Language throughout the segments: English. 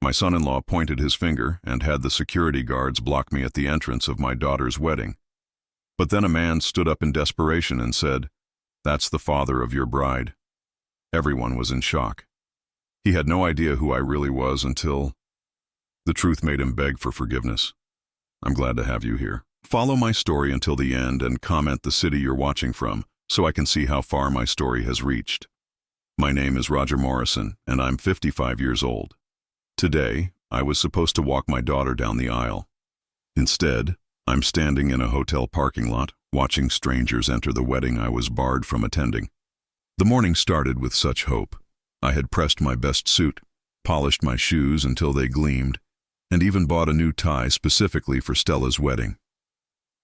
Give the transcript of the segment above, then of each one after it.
My son-in-law pointed his finger and had the security guards block me at the entrance of my daughter's wedding. But then a man stood up in desperation and said, "That's the father of your bride." Everyone was in shock. He had no idea who I really was until the truth made him beg for forgiveness. I'm glad to have you here. Follow my story until the end and comment the city you're watching from so I can see how far my story has reached. My name is Roger Morrison, and I'm 55 years old. Today, I was supposed to walk my daughter down the aisle. Instead, I'm standing in a hotel parking lot, watching strangers enter the wedding I was barred from attending. The morning started with such hope. I had pressed my best suit, polished my shoes until they gleamed, and even bought a new tie specifically for Stella's wedding.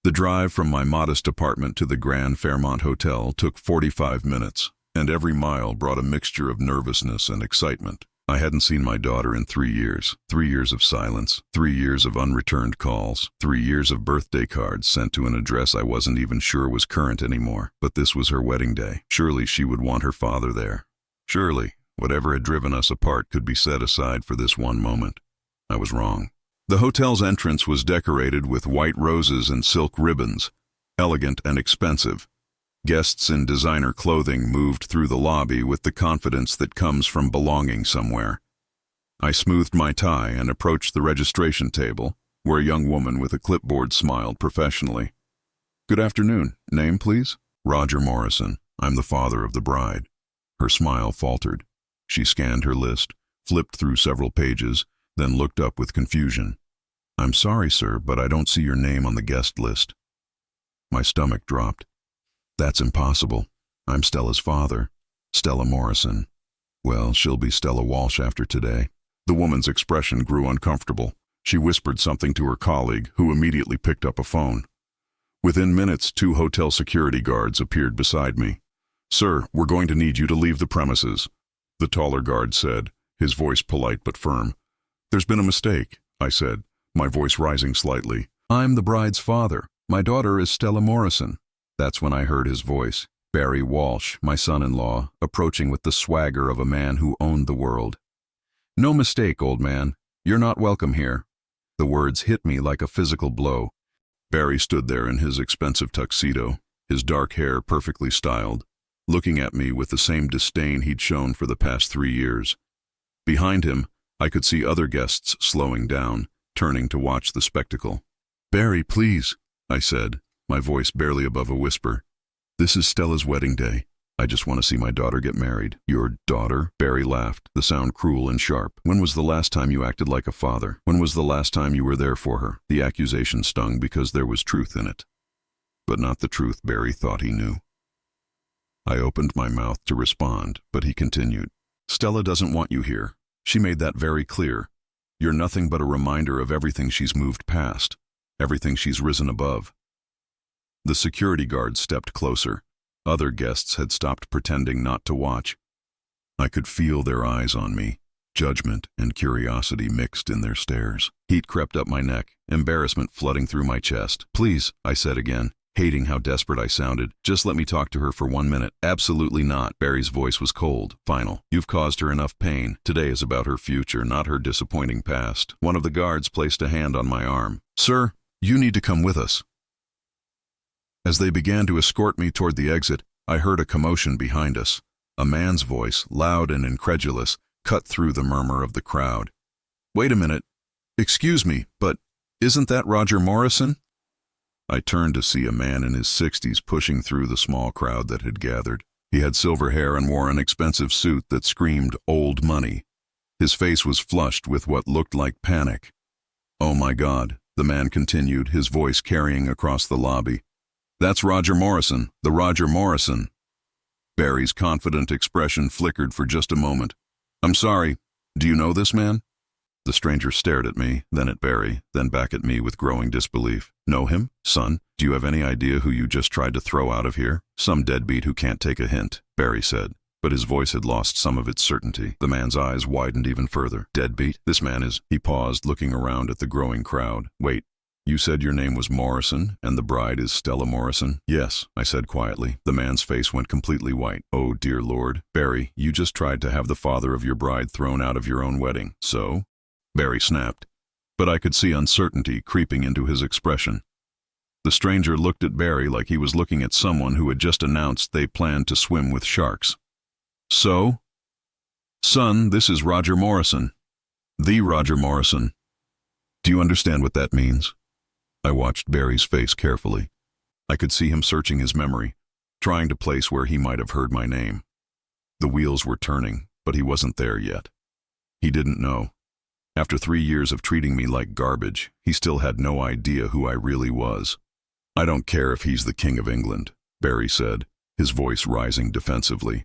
The drive from my modest apartment to the Grand Fairmont Hotel took 45 minutes, and every mile brought a mixture of nervousness and excitement. I hadn't seen my daughter in 3 years. 3 years of silence, 3 years of unreturned calls, 3 years of birthday cards sent to an address I wasn't even sure was current anymore. But this was her wedding day. Surely she would want her father there. Surely, whatever had driven us apart could be set aside for this one moment. I was wrong. The hotel's entrance was decorated with white roses and silk ribbons, elegant and expensive. Guests in designer clothing moved through the lobby with the confidence that comes from belonging somewhere. I smoothed my tie and approached the registration table, where a young woman with a clipboard smiled professionally. "Good afternoon. Name, please?" "Roger Morrison. I'm the father of the bride." Her smile faltered. She scanned her list, flipped through several pages, then looked up with confusion. "I'm sorry, sir, but I don't see your name on the guest list." My stomach dropped. "That's impossible. I'm Stella's father, Stella Morrison." "Well, she'll be Stella Walsh after today." The woman's expression grew uncomfortable. She whispered something to her colleague, who immediately picked up a phone. Within minutes, 2 hotel security guards appeared beside me. "Sir, we're going to need you to leave the premises," the taller guard said, his voice polite but firm. "There's been a mistake," I said, my voice rising slightly. "I'm the bride's father. My daughter is Stella Morrison." That's when I heard his voice, Barry Walsh, my son-in-law, approaching with the swagger of a man who owned the world. "No mistake, old man. You're not welcome here." The words hit me like a physical blow. Barry stood there in his expensive tuxedo, his dark hair perfectly styled, looking at me with the same disdain he'd shown for the past 3 years. Behind him, I could see other guests slowing down, turning to watch the spectacle. "Barry, please," I said, my voice barely above a whisper. "This is Stella's wedding day. I just want to see my daughter get married." "Your daughter?" Barry laughed, the sound cruel and sharp. "When was the last time you acted like a father? When was the last time you were there for her?" The accusation stung because there was truth in it. But not the truth Barry thought he knew. I opened my mouth to respond, but he continued. "Stella doesn't want you here. She made that very clear. You're nothing but a reminder of everything she's moved past, everything she's risen above." The security guards stepped closer. Other guests had stopped pretending not to watch. I could feel their eyes on me, judgment and curiosity mixed in their stares. Heat crept up my neck, embarrassment flooding through my chest. "Please," I said again, hating how desperate I sounded. "Just let me talk to her for 1 minute." "Absolutely not." Barry's voice was cold, final. "You've caused her enough pain. Today is about her future, not her disappointing past." One of the guards placed a hand on my arm. "Sir, you need to come with us." As they began to escort me toward the exit, I heard a commotion behind us. A man's voice, loud and incredulous, cut through the murmur of the crowd. "Wait a minute. Excuse me, but isn't that Roger Morrison?" I turned to see a man in his 60s pushing through the small crowd that had gathered. He had silver hair and wore an expensive suit that screamed old money. His face was flushed with what looked like panic. "Oh my God," the man continued, his voice carrying across the lobby. "That's Roger Morrison, the Roger Morrison." Barry's confident expression flickered for just a moment. "I'm sorry, do you know this man?" The stranger stared at me, then at Barry, then back at me with growing disbelief. "Know him? Son, do you have any idea who you just tried to throw out of here?" "Some deadbeat who can't take a hint," Barry said, but his voice had lost some of its certainty. The man's eyes widened even further. "Deadbeat? This man is—" He paused, looking around at the growing crowd. "Wait. You said your name was Morrison, and the bride is Stella Morrison?" "Yes," I said quietly. The man's face went completely white. "Oh, dear Lord. Barry, you just tried to have the father of your bride thrown out of your own wedding. So?" Barry snapped, but I could see uncertainty creeping into his expression. The stranger looked at Barry like he was looking at someone who had just announced they planned to swim with sharks. So? Son, this is Roger Morrison. The Roger Morrison. Do you understand what that means? I watched Barry's face carefully. I could see him searching his memory, trying to place where he might have heard my name. The wheels were turning, but he wasn't there yet. He didn't know. After 3 years of treating me like garbage, he still had no idea who I really was. I don't care if he's the King of England, Barry said, his voice rising defensively.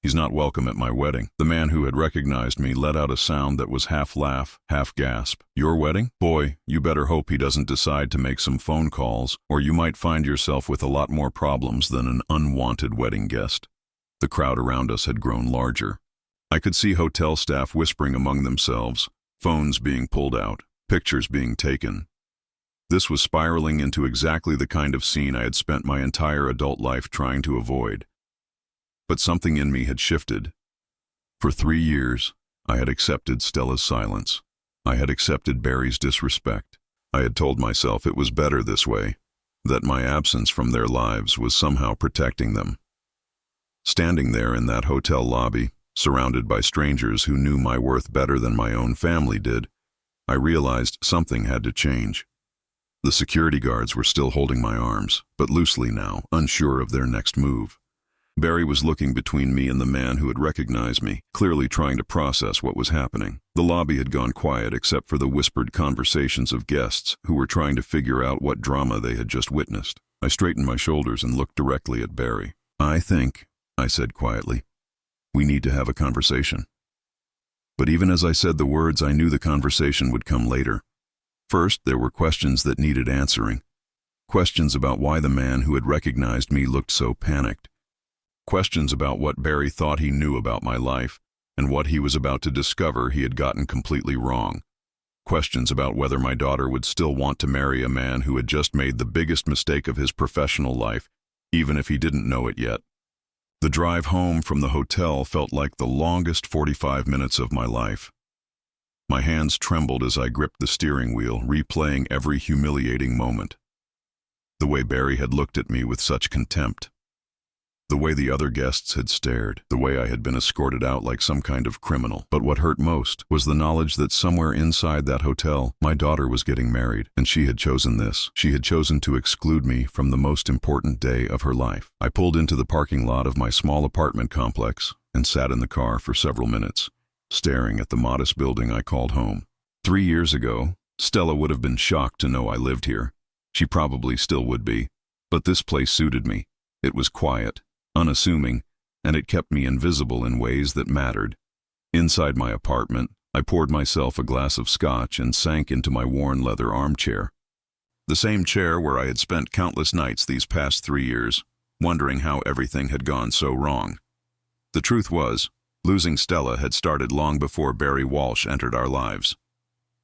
He's not welcome at my wedding. The man who had recognized me let out a sound that was half laugh, half gasp. Your wedding? Boy, you better hope he doesn't decide to make some phone calls, or you might find yourself with a lot more problems than an unwanted wedding guest. The crowd around us had grown larger. I could see hotel staff whispering among themselves, phones being pulled out, pictures being taken. This was spiraling into exactly the kind of scene I had spent my entire adult life trying to avoid. But something in me had shifted. For 3 years, I had accepted Stella's silence. I had accepted Barry's disrespect. I had told myself it was better this way, that my absence from their lives was somehow protecting them. Standing there in that hotel lobby, surrounded by strangers who knew my worth better than my own family did, I realized something had to change. The security guards were still holding my arms, but loosely now, unsure of their next move. Barry was looking between me and the man who had recognized me, clearly trying to process what was happening. The lobby had gone quiet except for the whispered conversations of guests who were trying to figure out what drama they had just witnessed. I straightened my shoulders and looked directly at Barry. I think, I said quietly, we need to have a conversation. But even as I said the words, I knew the conversation would come later. First, there were questions that needed answering. Questions about why the man who had recognized me looked so panicked. Questions about what Barry thought he knew about my life, and what he was about to discover he had gotten completely wrong. Questions about whether my daughter would still want to marry a man who had just made the biggest mistake of his professional life, even if he didn't know it yet. The drive home from the hotel felt like the longest 45 minutes of my life. My hands trembled as I gripped the steering wheel, replaying every humiliating moment. The way Barry had looked at me with such contempt. The way the other guests had stared, the way I had been escorted out like some kind of criminal. But what hurt most was the knowledge that somewhere inside that hotel, my daughter was getting married, and she had chosen this. She had chosen to exclude me from the most important day of her life. I pulled into the parking lot of my small apartment complex and sat in the car for several minutes, staring at the modest building I called home. 3 years ago, Stella would have been shocked to know I lived here. She probably still would be. But this place suited me. It was quiet, unassuming, and it kept me invisible in ways that mattered. Inside my apartment, I poured myself a glass of scotch and sank into my worn leather armchair. The same chair where I had spent countless nights these past 3 years, wondering how everything had gone so wrong. The truth was, losing Stella had started long before Barry Walsh entered our lives.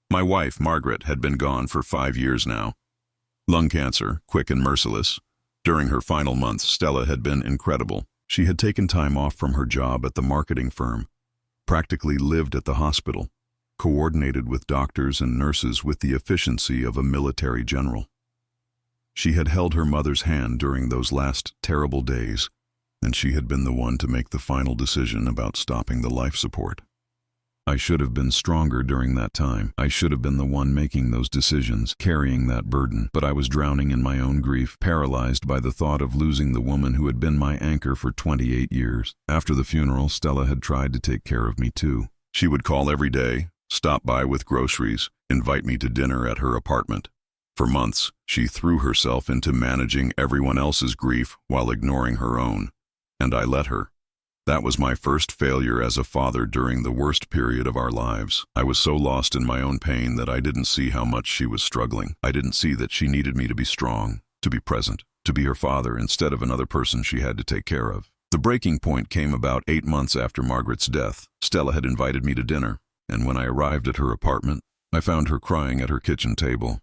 My wife, Margaret, had been gone for 5 years now. Lung cancer, quick and merciless. During her final months, Stella had been incredible. She had taken time off from her job at the marketing firm, practically lived at the hospital, coordinated with doctors and nurses with the efficiency of a military general. She had held her mother's hand during those last terrible days, and she had been the one to make the final decision about stopping the life support. I should have been stronger during that time. I should have been the one making those decisions, carrying that burden, but I was drowning in my own grief, paralyzed by the thought of losing the woman who had been my anchor for 28 years. After the funeral, Stella had tried to take care of me too. She would call every day, stop by with groceries, invite me to dinner at her apartment. For months, she threw herself into managing everyone else's grief while ignoring her own, and I let her. That was my first failure as a father during the worst period of our lives. I was so lost in my own pain that I didn't see how much she was struggling. I didn't see that she needed me to be strong, to be present, to be her father instead of another person she had to take care of. The breaking point came about 8 months after Margaret's death. Stella had invited me to dinner, and when I arrived at her apartment, I found her crying at her kitchen table.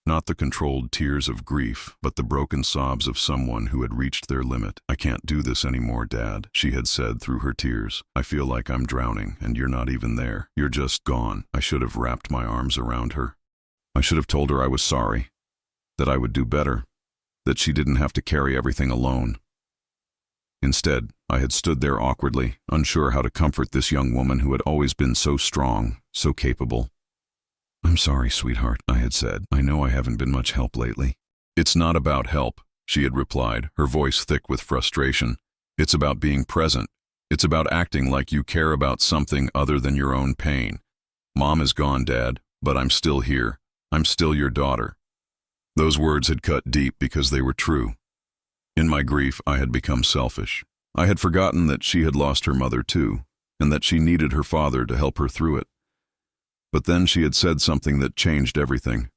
Not the controlled tears of grief, but the broken sobs of someone who had reached their limit. "I can't do this anymore, Dad," she had said through her tears. "I feel like I'm drowning, and you're not even there. You're just gone." I should have wrapped my arms around her. I should have told her I was sorry, that I would do better, that she didn't have to carry everything alone. Instead, I had stood there awkwardly, unsure how to comfort this young woman who had always been so strong, so capable. "I'm sorry, sweetheart," I had said. "I know I haven't been much help lately." "It's not about help," she had replied, her voice thick with frustration. "It's about being present. It's about acting like you care about something other than your own pain. Mom is gone, Dad, but I'm still here. I'm still your daughter." Those words had cut deep because they were true. In my grief, I had become selfish. I had forgotten that she had lost her mother too, and that she needed her father to help her through it. But then she had said something that changed everything.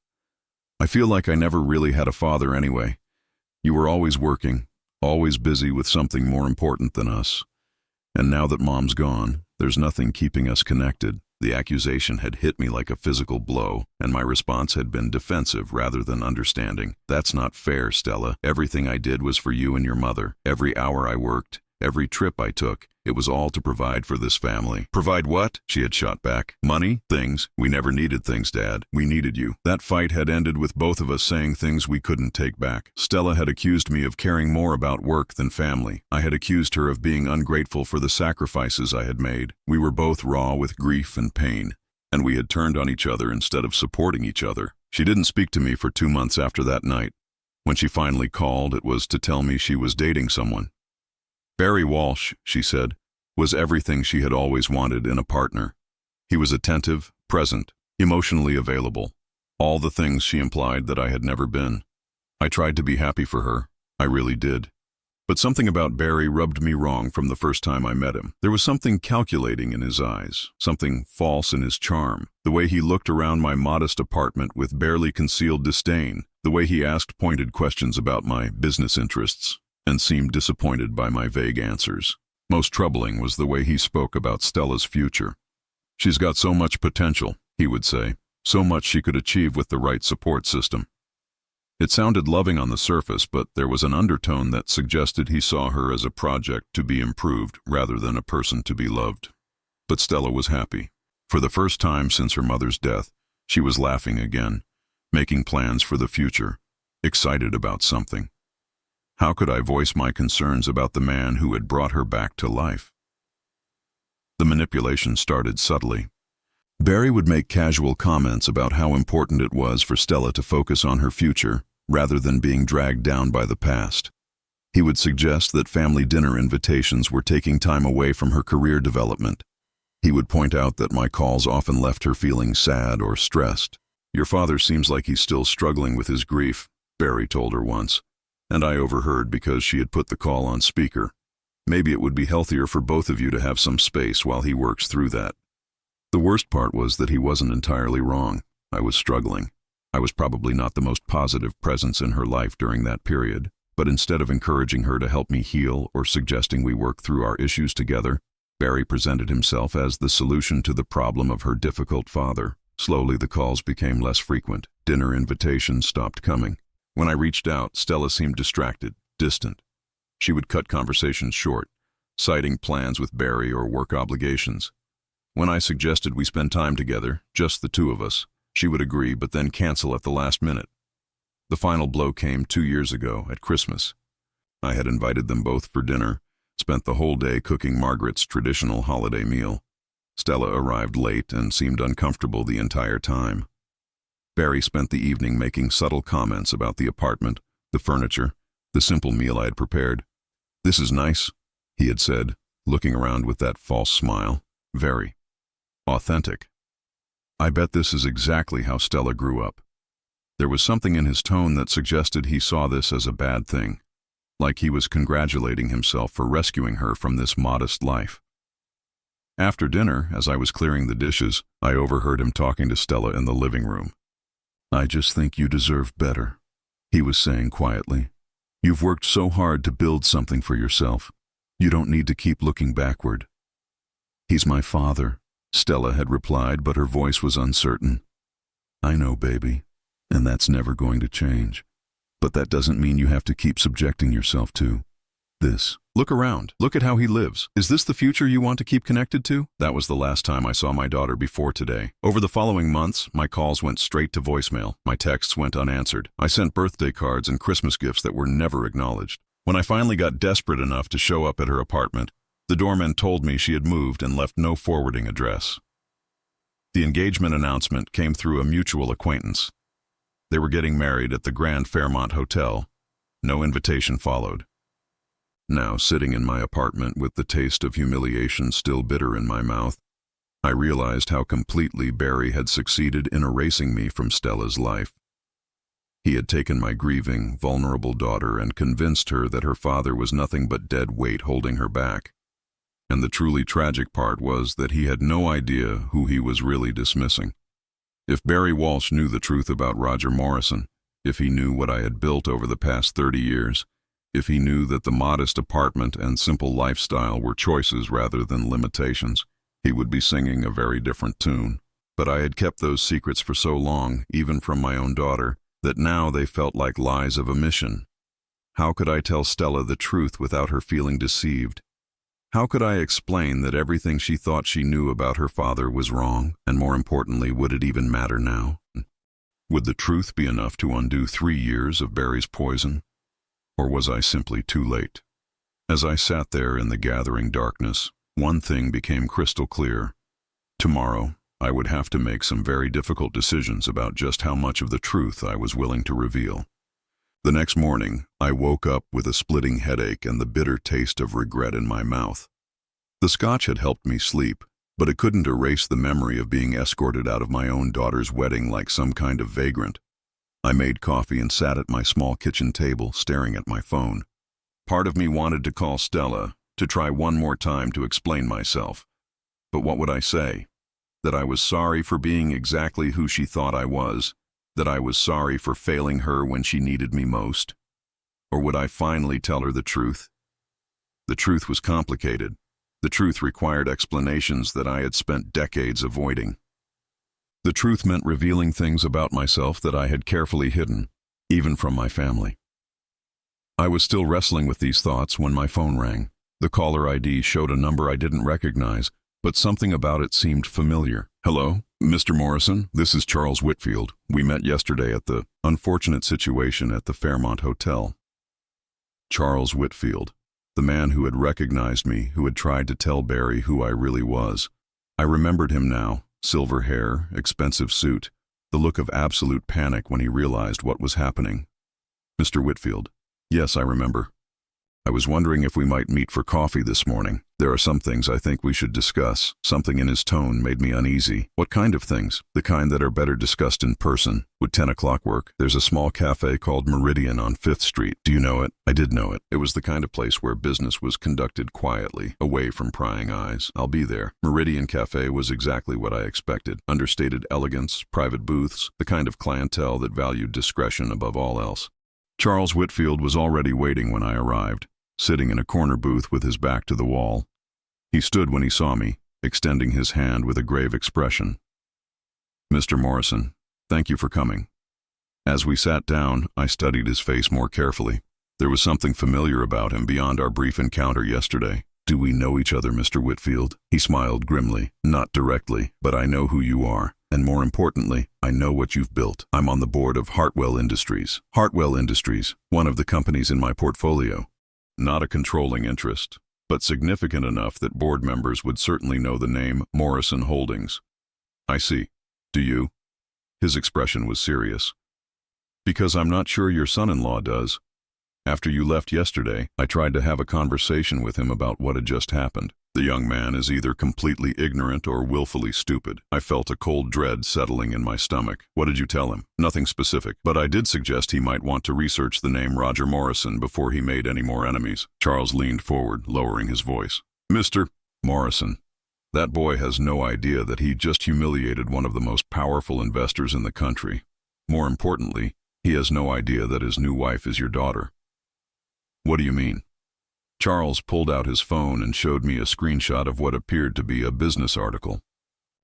"I feel like I never really had a father anyway. You were always working, always busy with something more important than us. And now that Mom's gone, there's nothing keeping us connected." The accusation had hit me like a physical blow, and my response had been defensive rather than understanding. "That's not fair, Stella. Everything I did was for you and your mother. Every hour I worked, every trip I took, it was all to provide for this family." "Provide what?" she had shot back. "Money? Things? We never needed things, Dad. We needed you." That fight had ended with both of us saying things we couldn't take back. Stella had accused me of caring more about work than family. I had accused her of being ungrateful for the sacrifices I had made. We were both raw with grief and pain, and we had turned on each other instead of supporting each other. She didn't speak to me for 2 months after that night. When she finally called, it was to tell me she was dating someone. Barry Walsh, she said, was everything she had always wanted in a partner. He was attentive, present, emotionally available. All the things she implied that I had never been. I tried to be happy for her. I really did. But something about Barry rubbed me wrong from the first time I met him. There was something calculating in his eyes, something false in his charm. The way he looked around my modest apartment with barely concealed disdain, the way he asked pointed questions about my business interests, and seemed disappointed by my vague answers. Most troubling was the way he spoke about Stella's future. "She's got so much potential," he would say, "so much she could achieve with the right support system." It sounded loving on the surface, but there was an undertone that suggested he saw her as a project to be improved rather than a person to be loved. But Stella was happy. For the first time since her mother's death, she was laughing again, making plans for the future, excited about something. How could I voice my concerns about the man who had brought her back to life? The manipulation started subtly. Barry would make casual comments about how important it was for Stella to focus on her future, rather than being dragged down by the past. He would suggest that family dinner invitations were taking time away from her career development. He would point out that my calls often left her feeling sad or stressed. "Your father seems like he's still struggling with his grief," Barry told her once, and I overheard because she had put the call on speaker. "Maybe it would be healthier for both of you to have some space while he works through that." The worst part was that he wasn't entirely wrong. I was struggling. I was probably not the most positive presence in her life during that period, but instead of encouraging her to help me heal or suggesting we work through our issues together, Barry presented himself as the solution to the problem of her difficult father. Slowly the calls became less frequent. Dinner invitations stopped coming. When I reached out, Stella seemed distracted, distant. She would cut conversations short, citing plans with Barry or work obligations. When I suggested we spend time together, just the two of us, she would agree but then cancel at the last minute. The final blow came 2 years ago, at Christmas. I had invited them both for dinner, spent the whole day cooking Margaret's traditional holiday meal. Stella arrived late and seemed uncomfortable the entire time. Barry spent the evening making subtle comments about the apartment, the furniture, the simple meal I had prepared. "This is nice," he had said, looking around with that false smile. "Very authentic." I bet this is exactly how Stella grew up. There was something in his tone that suggested he saw this as a bad thing, like he was congratulating himself for rescuing her from this modest life. After dinner, as I was clearing the dishes, I overheard him talking to Stella in the living room. "I just think you deserve better," he was saying quietly. "You've worked so hard to build something for yourself. You don't need to keep looking backward." "He's my father," Stella had replied, but her voice was uncertain. "I know, baby. And that's never going to change. But that doesn't mean you have to keep subjecting yourself to this. Look around. Look at how he lives. Is this the future you want to keep connected to? That was the last time I saw my daughter before today. Over the following months, my calls went straight to voicemail. My texts went unanswered. I sent birthday cards and Christmas gifts that were never acknowledged. When I finally got desperate enough to show up at her apartment, the doorman told me she had moved and left no forwarding address. The engagement announcement came through a mutual acquaintance. They were getting married at the Grand Fairmont Hotel. No invitation followed. Now, sitting in my apartment with the taste of humiliation still bitter in my mouth, I realized how completely Barry had succeeded in erasing me from Stella's life. He had taken my grieving, vulnerable daughter and convinced her that her father was nothing but dead weight holding her back. And the truly tragic part was that he had no idea who he was really dismissing. If Barry Walsh knew the truth about Roger Morrison, if he knew what I had built over the past 30 years, if he knew that the modest apartment and simple lifestyle were choices rather than limitations, he would be singing a very different tune. But I had kept those secrets for so long, even from my own daughter, that now they felt like lies of omission. How could I tell Stella the truth without her feeling deceived? How could I explain that everything she thought she knew about her father was wrong, and more importantly, would it even matter now? Would the truth be enough to undo 3 years of Barry's poison? Or was I simply too late? As I sat there in the gathering darkness, one thing became crystal clear. Tomorrow, I would have to make some very difficult decisions about just how much of the truth I was willing to reveal. The next morning, I woke up with a splitting headache and the bitter taste of regret in my mouth. The scotch had helped me sleep, but it couldn't erase the memory of being escorted out of my own daughter's wedding like some kind of vagrant. I made coffee and sat at my small kitchen table, staring at my phone. Part of me wanted to call Stella, to try one more time to explain myself. But what would I say? That I was sorry for being exactly who she thought I was, that I was sorry for failing her when she needed me most? Or would I finally tell her the truth? The truth was complicated. The truth required explanations that I had spent decades avoiding. The truth meant revealing things about myself that I had carefully hidden, even from my family. I was still wrestling with these thoughts when my phone rang. The caller ID showed a number I didn't recognize, but something about it seemed familiar. Hello, Mr. Morrison, this is Charles Whitfield. We met yesterday at the unfortunate situation at the Fairmont Hotel. Charles Whitfield, the man who had recognized me, who had tried to tell Barry who I really was. I remembered him now. Silver hair, expensive suit, the look of absolute panic when he realized what was happening. Mr. Whitfield. Yes, I remember. I was wondering if we might meet for coffee this morning. There are some things I think we should discuss. Something in his tone made me uneasy. What kind of things? The kind that are better discussed in person. Would 10 o'clock work? There's a small cafe called Meridian on 5th Street. Do you know it? I did know it. It was the kind of place where business was conducted quietly, away from prying eyes. I'll be there. Meridian Cafe was exactly what I expected. Understated elegance, private booths, the kind of clientele that valued discretion above all else. Charles Whitfield was already waiting when I arrived, sitting in a corner booth with his back to the wall. He stood when he saw me, extending his hand with a grave expression. Mr. Morrison, thank you for coming. As we sat down, I studied his face more carefully. There was something familiar about him beyond our brief encounter yesterday. Do we know each other, Mr. Whitfield? He smiled grimly. Not directly, but I know who you are. And more importantly, I know what you've built. I'm on the board of Hartwell Industries. Hartwell Industries, one of the companies in my portfolio. Not a controlling interest, but significant enough that board members would certainly know the name Morrison Holdings. I see. Do you? His expression was serious. Because I'm not sure your son-in-law does. After you left yesterday, I tried to have a conversation with him about what had just happened. The young man is either completely ignorant or willfully stupid. I felt a cold dread settling in my stomach. What did you tell him? Nothing specific, but I did suggest he might want to research the name Roger Morrison before he made any more enemies. Charles leaned forward, lowering his voice. Mr. Morrison, that boy has no idea that he just humiliated one of the most powerful investors in the country. More importantly, he has no idea that his new wife is your daughter. What do you mean? Charles pulled out his phone and showed me a screenshot of what appeared to be a business article.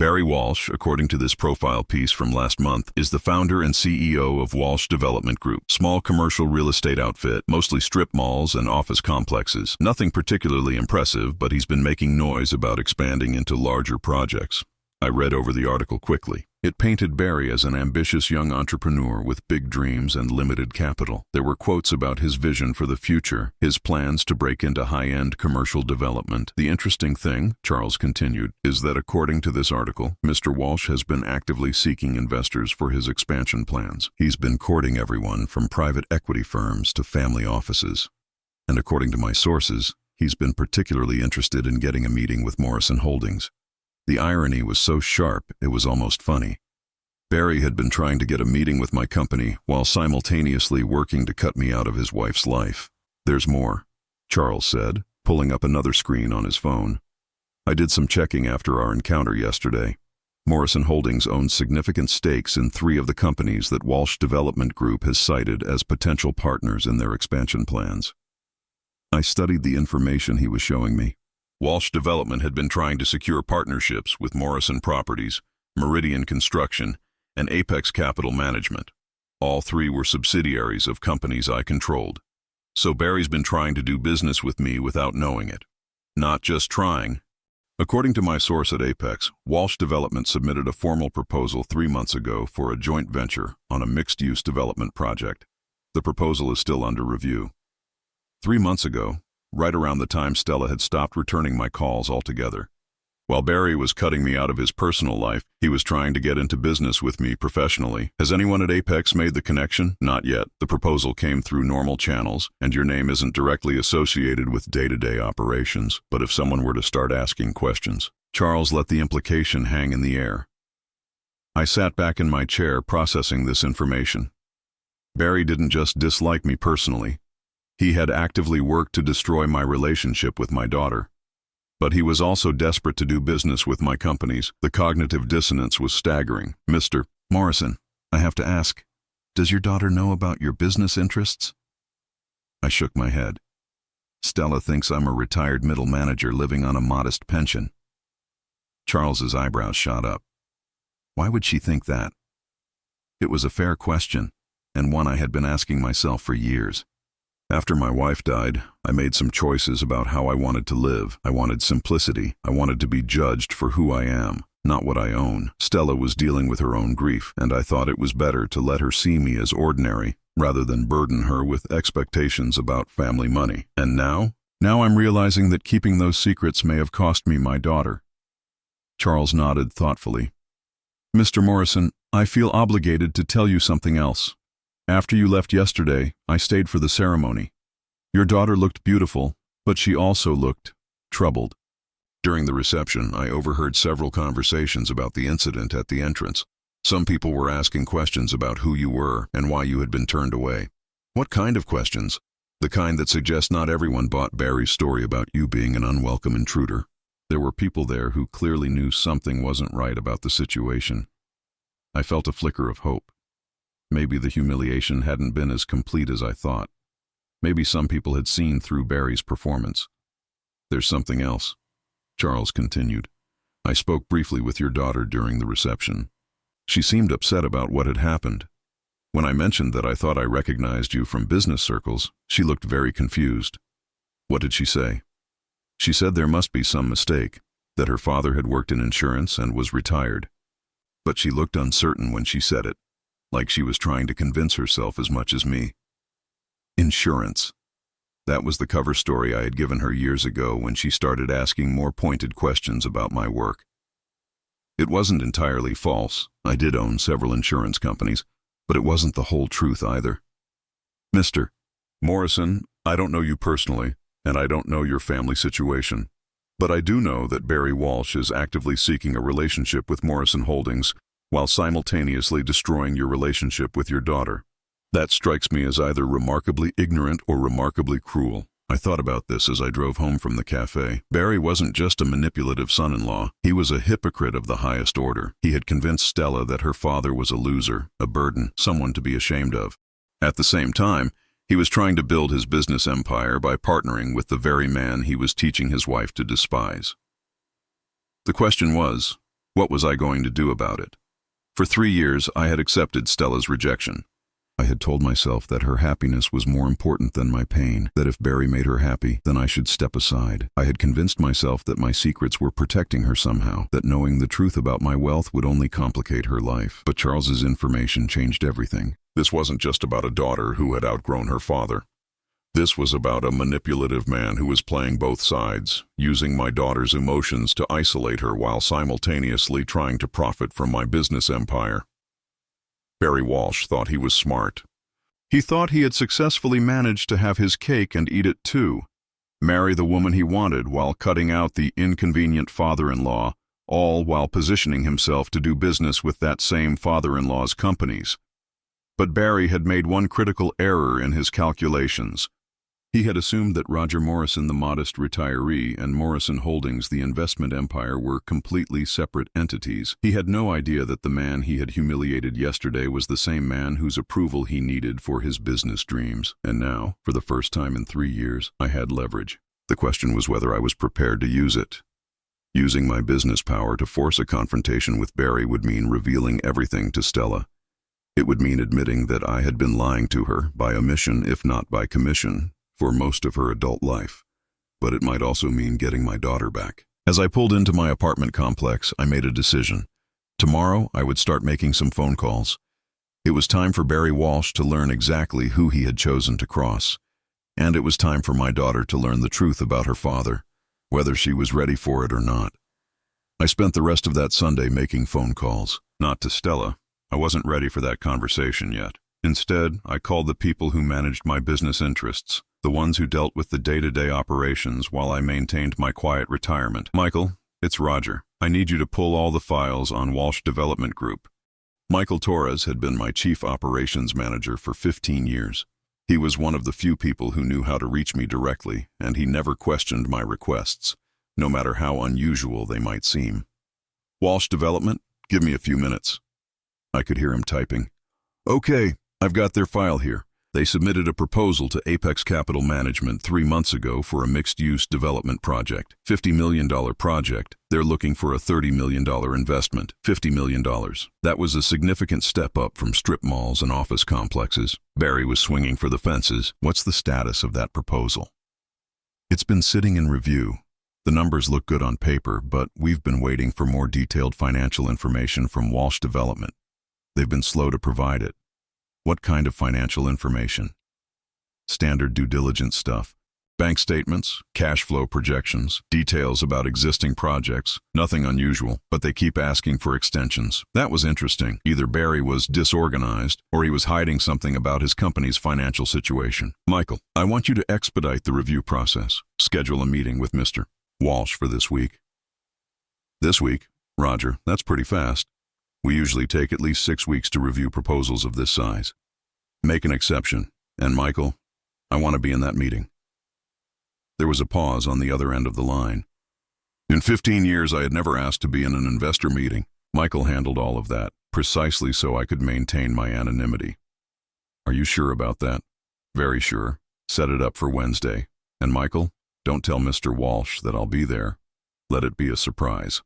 Barry Walsh, according to this profile piece from last month, is the founder and CEO of Walsh Development Group, small commercial real estate outfit, mostly strip malls and office complexes. Nothing particularly impressive, but he's been making noise about expanding into larger projects. I read over the article quickly. It painted Barry as an ambitious young entrepreneur with big dreams and limited capital. There were quotes about his vision for the future, his plans to break into high-end commercial development. The interesting thing, Charles continued, is that according to this article, Mr. Walsh has been actively seeking investors for his expansion plans. He's been courting everyone from private equity firms to family offices. And according to my sources, he's been particularly interested in getting a meeting with Morrison Holdings. The irony was so sharp, it was almost funny. Barry had been trying to get a meeting with my company while simultaneously working to cut me out of his wife's life. There's more, Charles said, pulling up another screen on his phone. I did some checking after our encounter yesterday. Morrison Holdings owns significant stakes in 3 of the companies that Walsh Development Group has cited as potential partners in their expansion plans. I studied the information he was showing me. Walsh Development had been trying to secure partnerships with Morrison Properties, Meridian Construction, and Apex Capital Management. All 3 were subsidiaries of companies I controlled. So Barry's been trying to do business with me without knowing it. Not just trying. According to my source at Apex, Walsh Development submitted a formal proposal 3 months ago for a joint venture on a mixed-use development project. The proposal is still under review. 3 months ago, right around the time Stella had stopped returning my calls altogether. While Barry was cutting me out of his personal life, he was trying to get into business with me professionally. Has anyone at Apex made the connection? Not yet. The proposal came through normal channels, and your name isn't directly associated with day-to-day operations. But if someone were to start asking questions, Charles let the implication hang in the air. I sat back in my chair processing this information. Barry didn't just dislike me personally. He had actively worked to destroy my relationship with my daughter. But he was also desperate to do business with my companies. The cognitive dissonance was staggering. Mr. Morrison, I have to ask, does your daughter know about your business interests? I shook my head. Stella thinks I'm a retired middle manager living on a modest pension. Charles's eyebrows shot up. Why would she think that? It was a fair question, and one I had been asking myself for years. After my wife died, I made some choices about how I wanted to live. I wanted simplicity. I wanted to be judged for who I am, not what I own. Stella was dealing with her own grief, and I thought it was better to let her see me as ordinary, rather than burden her with expectations about family money. And now I'm realizing that keeping those secrets may have cost me my daughter. Charles nodded thoughtfully. Mr. Morrison, I feel obligated to tell you something else. After you left yesterday, I stayed for the ceremony. Your daughter looked beautiful, but she also looked troubled. During the reception, I overheard several conversations about the incident at the entrance. Some people were asking questions about who you were and why you had been turned away. What kind of questions? The kind that suggest not everyone bought Barry's story about you being an unwelcome intruder. There were people there who clearly knew something wasn't right about the situation. I felt a flicker of hope. Maybe the humiliation hadn't been as complete as I thought. Maybe some people had seen through Barry's performance. There's something else, Charles continued. I spoke briefly with your daughter during the reception. She seemed upset about what had happened. When I mentioned that I thought I recognized you from business circles, she looked very confused. What did she say? She said there must be some mistake, that her father had worked in insurance and was retired. But she looked uncertain when she said it, like she was trying to convince herself as much as me. Insurance. That was the cover story I had given her years ago when she started asking more pointed questions about my work. It wasn't entirely false. I did own several insurance companies, but it wasn't the whole truth either. Mr. Morrison, I don't know you personally, and I don't know your family situation. But I do know that Barry Walsh is actively seeking a relationship with Morrison Holdings while simultaneously destroying your relationship with your daughter. That strikes me as either remarkably ignorant or remarkably cruel. I thought about this as I drove home from the cafe. Barry wasn't just a manipulative son-in-law. He was a hypocrite of the highest order. He had convinced Stella that her father was a loser, a burden, someone to be ashamed of. At the same time, he was trying to build his business empire by partnering with the very man he was teaching his wife to despise. The question was, What was I going to do about it? For 3 years, I had accepted Stella's rejection. I had told myself that her happiness was more important than my pain, that if Barry made her happy, then I should step aside. I had convinced myself that my secrets were protecting her somehow, that knowing the truth about my wealth would only complicate her life. But Charles's information changed everything. This wasn't just about a daughter who had outgrown her father. This was about a manipulative man who was playing both sides, using my daughter's emotions to isolate her while simultaneously trying to profit from my business empire. Barry Walsh thought he was smart. He thought he had successfully managed to have his cake and eat it too, marry the woman he wanted while cutting out the inconvenient father-in-law, all while positioning himself to do business with that same father-in-law's companies. But Barry had made one critical error in his calculations. He had assumed that Roger Morrison, the modest retiree, and Morrison Holdings, the investment empire, were completely separate entities. He had no idea that the man he had humiliated yesterday was the same man whose approval he needed for his business dreams. And now, for the first time in 3 years, I had leverage. The question was whether I was prepared to use it. Using my business power to force a confrontation with Barry would mean revealing everything to Stella. It would mean admitting that I had been lying to her, by omission if not by commission, for most of her adult life, but it might also mean getting my daughter back. As I pulled into my apartment complex, I made a decision. Tomorrow, I would start making some phone calls. It was time for Barry Walsh to learn exactly who he had chosen to cross, and it was time for my daughter to learn the truth about her father, whether she was ready for it or not. I spent the rest of that Sunday making phone calls, not to Stella. I wasn't ready for that conversation yet. Instead, I called the people who managed my business interests, the ones who dealt with the day-to-day operations while I maintained my quiet retirement. Michael, it's Roger. I need you to pull all the files on Walsh Development Group. Michael Torres had been my chief operations manager for 15 years. He was one of the few people who knew how to reach me directly, and he never questioned my requests, no matter how unusual they might seem. Walsh Development, give me a few minutes. I could hear him typing. Okay, I've got their file here. They submitted a proposal to Apex Capital Management 3 months ago for a mixed-use development project, $50 million project. They're looking for a $30 million investment, $50 million. That was a significant step up from strip malls and office complexes. Barry was swinging for the fences. What's the status of that proposal? It's been sitting in review. The numbers look good on paper, but we've been waiting for more detailed financial information from Walsh Development. They've been slow to provide it. What kind of financial information? Standard due diligence stuff. Bank statements, cash flow projections, details about existing projects. Nothing unusual, but they keep asking for extensions. That was interesting. Either Barry was disorganized, or he was hiding something about his company's financial situation. Michael, I want you to expedite the review process. Schedule a meeting with Mr. Walsh for this week. This week? Roger, that's pretty fast. We usually take at least 6 weeks to review proposals of this size. Make an exception. And Michael, I want to be in that meeting. There was a pause on the other end of the line. In 15 years, I had never asked to be in an investor meeting. Michael handled all of that, precisely so I could maintain my anonymity. Are you sure about that? Very sure. Set it up for Wednesday. And Michael, don't tell Mr. Walsh that I'll be there. Let it be a surprise.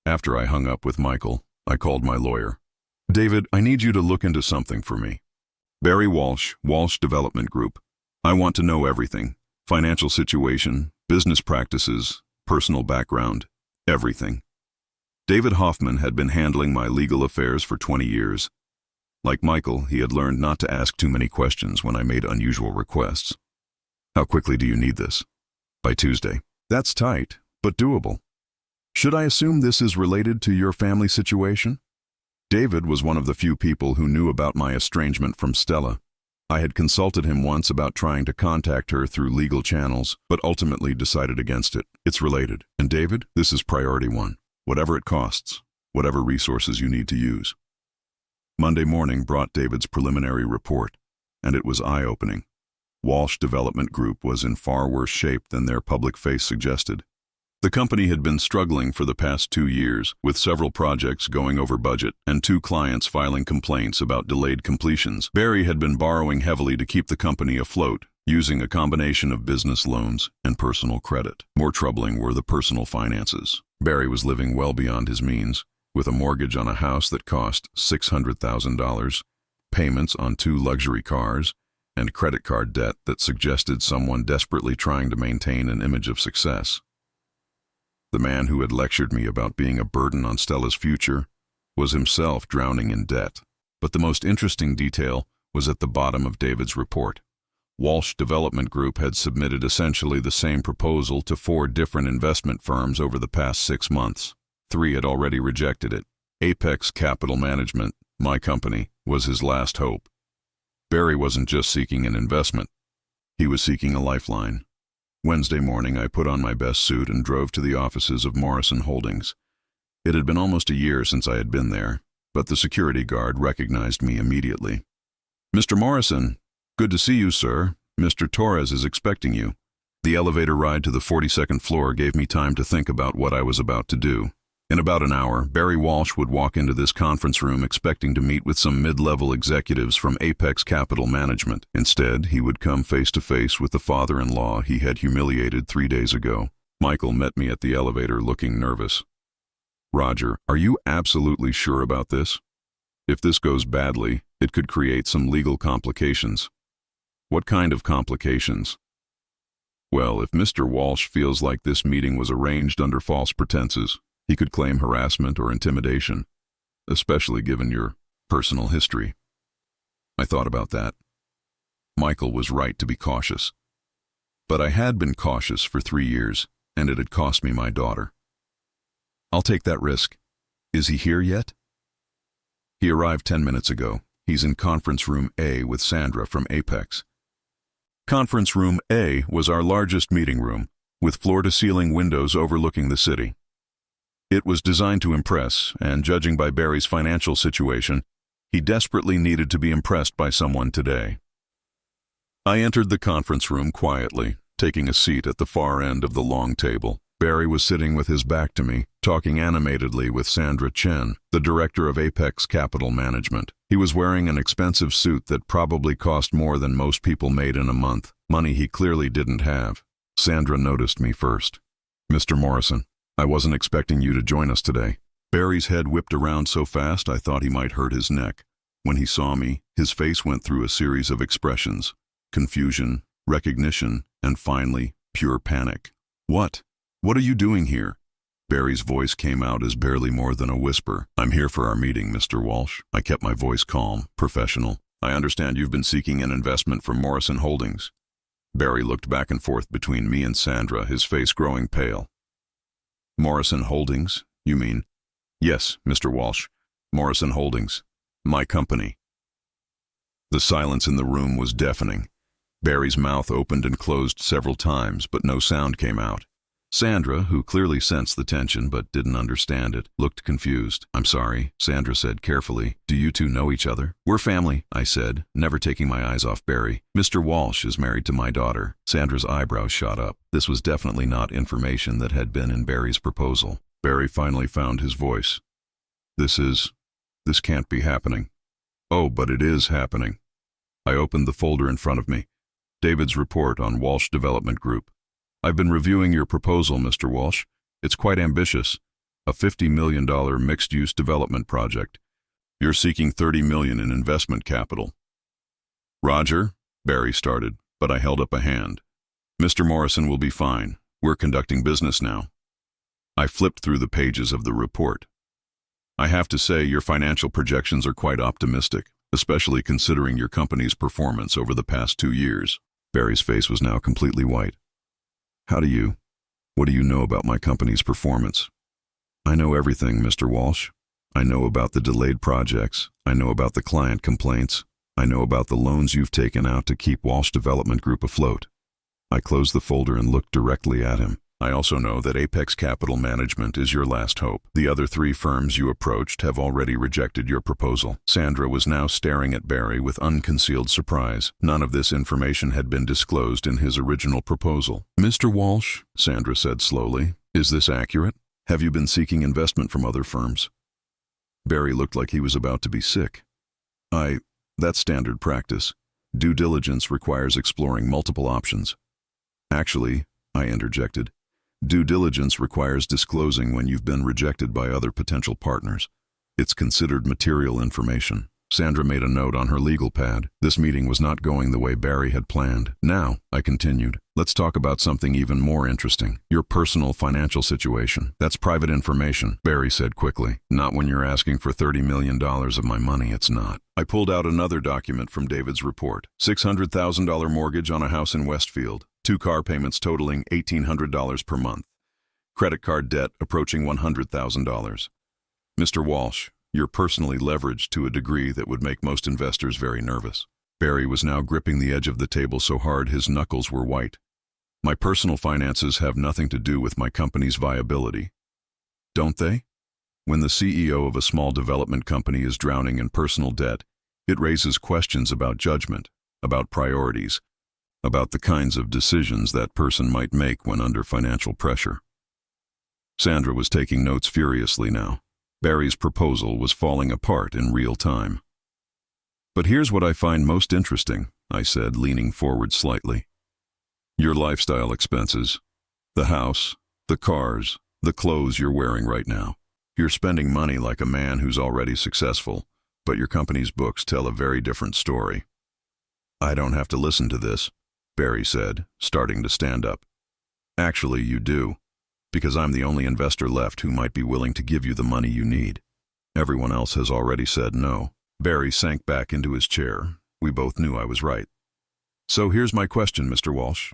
After I hung up with Michael, I called my lawyer. David, I need you to look into something for me. Barry Walsh, Walsh Development Group. I want to know everything. Financial situation, business practices, personal background, everything. David Hoffman had been handling my legal affairs for 20 years. Like Michael, he had learned not to ask too many questions when I made unusual requests. How quickly do you need this? By Tuesday. That's tight, but doable. Should I assume this is related to your family situation? David was one of the few people who knew about my estrangement from Stella. I had consulted him once about trying to contact her through legal channels, but ultimately decided against it. It's related. And David, this is priority 1. Whatever it costs, whatever resources you need to use. Monday morning brought David's preliminary report, and it was eye-opening. Walsh Development Group was in far worse shape than their public face suggested. The company had been struggling for the past 2 years, with several projects going over budget and 2 clients filing complaints about delayed completions. Barry had been borrowing heavily to keep the company afloat, using a combination of business loans and personal credit. More troubling were the personal finances. Barry was living well beyond his means, with a mortgage on a house that cost $600,000, payments on 2 luxury cars, and credit card debt that suggested someone desperately trying to maintain an image of success. The man who had lectured me about being a burden on Stella's future was himself drowning in debt. But the most interesting detail was at the bottom of David's report. Walsh Development Group had submitted essentially the same proposal to 4 different investment firms over the past 6 months. 3 had already rejected it. Apex Capital Management, my company, was his last hope. Barry wasn't just seeking an investment. He was seeking a lifeline. Wednesday morning, I put on my best suit and drove to the offices of Morrison Holdings. It had been almost a year since I had been there, but the security guard recognized me immediately. "Mr. Morrison, good to see you, sir. Mr. Torres is expecting you." The elevator ride to the 42nd floor gave me time to think about what I was about to do. In about an hour, Barry Walsh would walk into this conference room expecting to meet with some mid-level executives from Apex Capital Management. Instead, he would come face-to-face with the father-in-law he had humiliated 3 days ago. Michael met me at the elevator looking nervous. "Roger, are you absolutely sure about this? If this goes badly, it could create some legal complications." "What kind of complications?" "Well, if Mr. Walsh feels like this meeting was arranged under false pretenses, he could claim harassment or intimidation, especially given your personal history." I thought about that. Michael was right to be cautious. But I had been cautious for 3 years, and it had cost me my daughter. "I'll take that risk. Is he here yet?" "He arrived 10 minutes ago. He's in Conference Room A with Sandra from Apex." Conference Room A was our largest meeting room, with floor-to-ceiling windows overlooking the city. It was designed to impress, and judging by Barry's financial situation, he desperately needed to be impressed by someone today. I entered the conference room quietly, taking a seat at the far end of the long table. Barry was sitting with his back to me, talking animatedly with Sandra Chen, the director of Apex Capital Management. He was wearing an expensive suit that probably cost more than most people made in a month, money he clearly didn't have. Sandra noticed me first. "Mr. Morrison, I wasn't expecting you to join us today." Barry's head whipped around so fast I thought he might hurt his neck. When he saw me, his face went through a series of expressions: confusion, recognition, and finally, pure panic. "What? What are you doing here?" Barry's voice came out as barely more than a whisper. "I'm here for our meeting, Mr. Walsh." I kept my voice calm, professional. "I understand you've been seeking an investment from Morrison Holdings." Barry looked back and forth between me and Sandra, his face growing pale. "Morrison Holdings, you mean?" "Yes, Mr. Walsh. Morrison Holdings. My company." The silence in the room was deafening. Barry's mouth opened and closed several times, but no sound came out. Sandra, who clearly sensed the tension but didn't understand it, looked confused. "I'm sorry," Sandra said carefully. "Do you two know each other?" "We're family," I said, never taking my eyes off Barry. "Mr. Walsh is married to my daughter." Sandra's eyebrows shot up. This was definitely not information that had been in Barry's proposal. Barry finally found his voice. This can't be happening." "Oh, but it is happening." I opened the folder in front of me. David's report on Walsh Development Group. "I've been reviewing your proposal, Mr. Walsh. It's quite ambitious. A $50 million mixed-use development project. You're seeking $30 million in investment capital." "Roger," Barry started, but I held up a hand. "Mr. Morrison will be fine. We're conducting business now." I flipped through the pages of the report. "I have to say your financial projections are quite optimistic, especially considering your company's performance over the past 2 years." Barry's face was now completely white. What do you know about my company's performance?" "I know everything, Mr. Walsh. I know about the delayed projects. I know about the client complaints. I know about the loans you've taken out to keep Walsh Development Group afloat." I closed the folder and looked directly at him. "I also know that Apex Capital Management is your last hope. The other 3 firms you approached have already rejected your proposal." Sandra was now staring at Barry with unconcealed surprise. None of this information had been disclosed in his original proposal. "Mr. Walsh," Sandra said slowly, "is this accurate? Have you been seeking investment from other firms?" Barry looked like he was about to be sick. That's standard practice. Due diligence requires exploring multiple options. Actually, I interjected, due diligence requires disclosing when you've been rejected by other potential partners. It's considered material information. Sandra made a note on her legal pad. This meeting was not going the way Barry had planned. Now, I continued, let's talk about something even more interesting. Your personal financial situation. That's private information, Barry said quickly. Not when you're asking for $30 million of my money, it's not. I pulled out another document from David's report. $600,000 mortgage on a house in Westfield. 2 car payments totaling $1,800 per month. Credit card debt approaching $100,000. Mr. Walsh, you're personally leveraged to a degree that would make most investors very nervous. Barry was now gripping the edge of the table so hard his knuckles were white. My personal finances have nothing to do with my company's viability. Don't they? When the CEO of a small development company is drowning in personal debt, it raises questions about judgment, about priorities, about the kinds of decisions that person might make when under financial pressure. Sandra was taking notes furiously now. Barry's proposal was falling apart in real time. But here's what I find most interesting, I said, leaning forward slightly. Your lifestyle expenses. The house, the cars, the clothes you're wearing right now. You're spending money like a man who's already successful, but your company's books tell a very different story. I don't have to listen to this, Barry said, starting to stand up. Actually, you do. Because I'm the only investor left who might be willing to give you the money you need. Everyone else has already said no. Barry sank back into his chair. We both knew I was right. So here's my question, Mr. Walsh.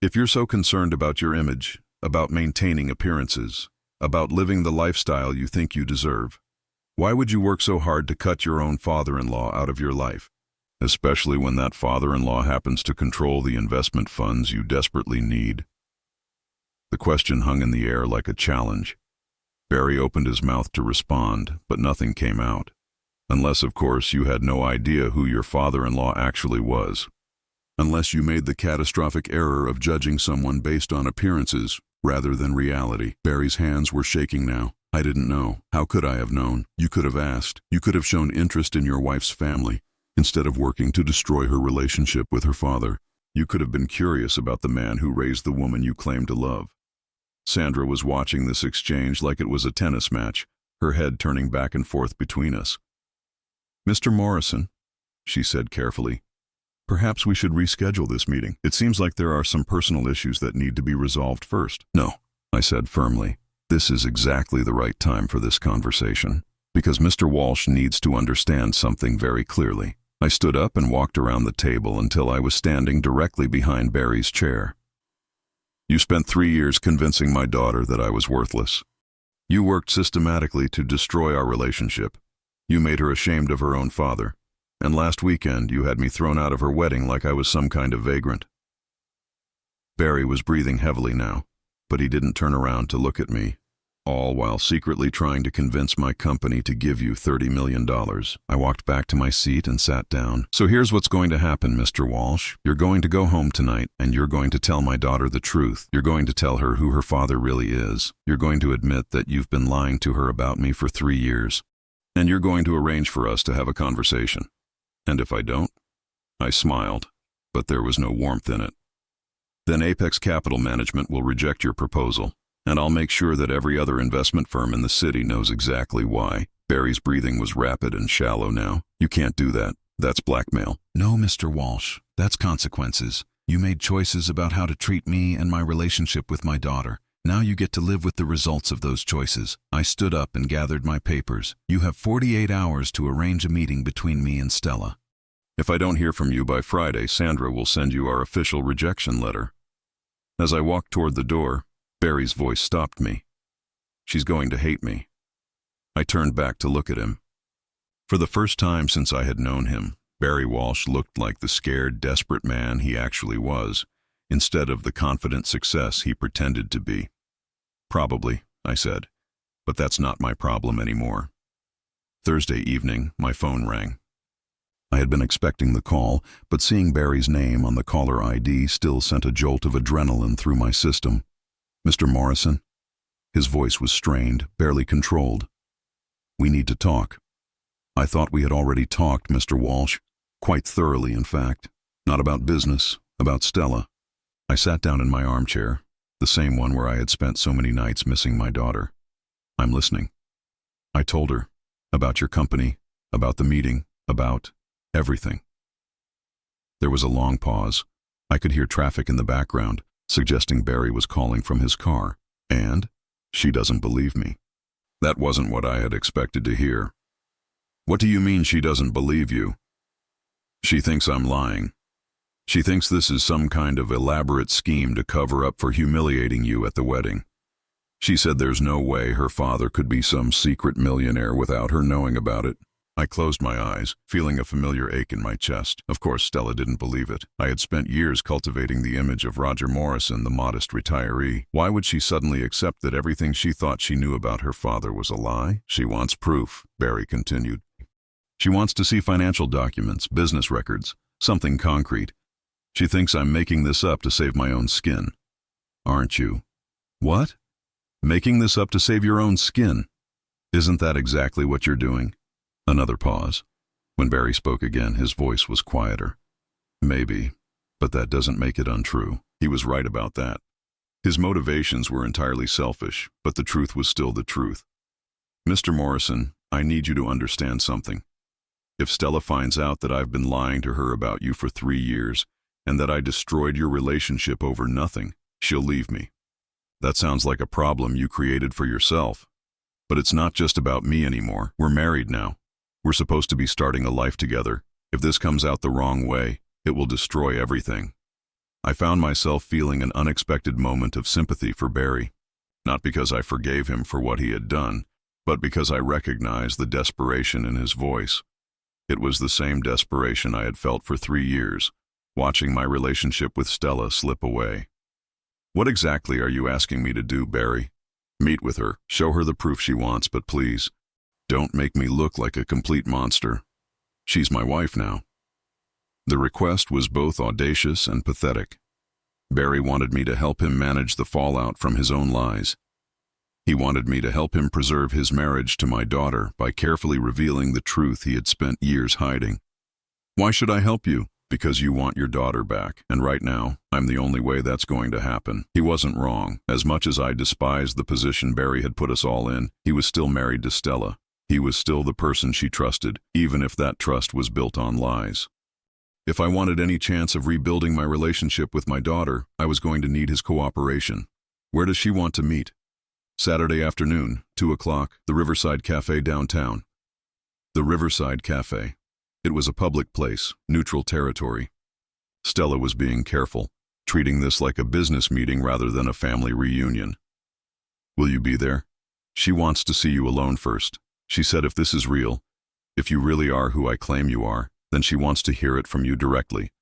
If you're so concerned about your image, about maintaining appearances, about living the lifestyle you think you deserve, why would you work so hard to cut your own father-in-law out of your life? Especially when that father-in-law happens to control the investment funds you desperately need. The question hung in the air like a challenge. Barry opened his mouth to respond, but nothing came out. Unless, of course, you had no idea who your father-in-law actually was. Unless you made the catastrophic error of judging someone based on appearances rather than reality. Barry's hands were shaking now. I didn't know. How could I have known? You could have asked. You could have shown interest in your wife's family, instead of working to destroy her relationship with her father. You could have been curious about the man who raised the woman you claim to love. Sandra was watching this exchange like it was a tennis match, her head turning back and forth between us. Mr. Morrison, she said carefully, perhaps we should reschedule this meeting. It seems like there are some personal issues that need to be resolved first. No, I said firmly. This is exactly the right time for this conversation, because Mr. Walsh needs to understand something very clearly. I stood up and walked around the table until I was standing directly behind Barry's chair. You spent 3 years convincing my daughter that I was worthless. You worked systematically to destroy our relationship. You made her ashamed of her own father. And last weekend you had me thrown out of her wedding like I was some kind of vagrant. Barry was breathing heavily now, but he didn't turn around to look at me, all while secretly trying to convince my company to give you $30 million. I walked back to my seat and sat down. So here's what's going to happen, Mr. Walsh. You're going to go home tonight, and you're going to tell my daughter the truth. You're going to tell her who her father really is. You're going to admit that you've been lying to her about me for 3 years. And you're going to arrange for us to have a conversation. And if I don't? I smiled, but there was no warmth in it. Then Apex Capital Management will reject your proposal. And I'll make sure that every other investment firm in the city knows exactly why. Barry's breathing was rapid and shallow now. You can't do that. That's blackmail. No, Mr. Walsh. That's consequences. You made choices about how to treat me and my relationship with my daughter. Now you get to live with the results of those choices. I stood up and gathered my papers. You have 48 hours to arrange a meeting between me and Stella. If I don't hear from you by Friday, Sandra will send you our official rejection letter. As I walked toward the door, Barry's voice stopped me. She's going to hate me. I turned back to look at him. For the first time since I had known him, Barry Walsh looked like the scared, desperate man he actually was, instead of the confident success he pretended to be. Probably, I said, but that's not my problem anymore. Thursday evening, my phone rang. I had been expecting the call, but seeing Barry's name on the caller ID still sent a jolt of adrenaline through my system. Mr. Morrison? His voice was strained, barely controlled. We need to talk. I thought we had already talked, Mr. Walsh. Quite thoroughly, in fact. Not about business, about Stella. I sat down in my armchair, the same one where I had spent so many nights missing my daughter. I'm listening. I told her about your company, about the meeting, about everything. There was a long pause. I could hear traffic in the background, suggesting Barry was calling from his car. And she doesn't believe me. That wasn't what I had expected to hear. What do you mean she doesn't believe you? She thinks I'm lying. She thinks this is some kind of elaborate scheme to cover up for humiliating you at the wedding. She said there's no way her father could be some secret millionaire without her knowing about it. I closed my eyes, feeling a familiar ache in my chest. Of course, Stella didn't believe it. I had spent years cultivating the image of Roger Morrison, the modest retiree. Why would she suddenly accept that everything she thought she knew about her father was a lie? She wants proof, Barry continued. She wants to see financial documents, business records, something concrete. She thinks I'm making this up to save my own skin. Aren't you? What? Making this up to save your own skin? Isn't that exactly what you're doing? Another pause. When Barry spoke again, his voice was quieter. Maybe, but that doesn't make it untrue. He was right about that. His motivations were entirely selfish, but the truth was still the truth. Mr. Morrison, I need you to understand something. If Stella finds out that I've been lying to her about you for 3 years, and that I destroyed your relationship over nothing, she'll leave me. That sounds like a problem you created for yourself. But it's not just about me anymore. We're married now. We're supposed to be starting a life together. If this comes out the wrong way, it will destroy everything. I found myself feeling an unexpected moment of sympathy for Barry. Not because I forgave him for what he had done, but because I recognized the desperation in his voice. It was the same desperation I had felt for 3 years, watching my relationship with Stella slip away. What exactly are you asking me to do, Barry? Meet with her, show her the proof she wants, but please, don't make me look like a complete monster. She's my wife now. The request was both audacious and pathetic. Barry wanted me to help him manage the fallout from his own lies. He wanted me to help him preserve his marriage to my daughter by carefully revealing the truth he had spent years hiding. Why should I help you? Because you want your daughter back, and right now, I'm the only way that's going to happen. He wasn't wrong. As much as I despised the position Barry had put us all in, he was still married to Stella. He was still the person she trusted, even if that trust was built on lies. If I wanted any chance of rebuilding my relationship with my daughter, I was going to need his cooperation. Where does she want to meet? Saturday afternoon, 2 o'clock, the Riverside Cafe downtown. The Riverside Cafe. It was a public place, neutral territory. Stella was being careful, treating this like a business meeting rather than a family reunion. Will you be there? She wants to see you alone first. She said if this is real, if you really are who I claim you are, then she wants to hear it from you directly.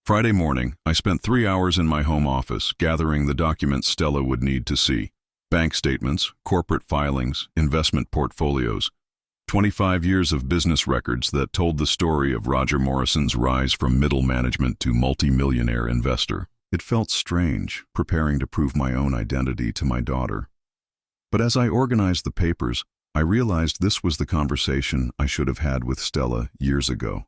Friday morning, I spent 3 hours in my home office gathering the documents Stella would need to see. Bank statements, corporate filings, investment portfolios. 25 years of business records that told the story of Roger Morrison's rise from middle management to multi-millionaire investor. It felt strange, preparing to prove my own identity to my daughter. But as I organized the papers, I realized this was the conversation I should have had with Stella years ago.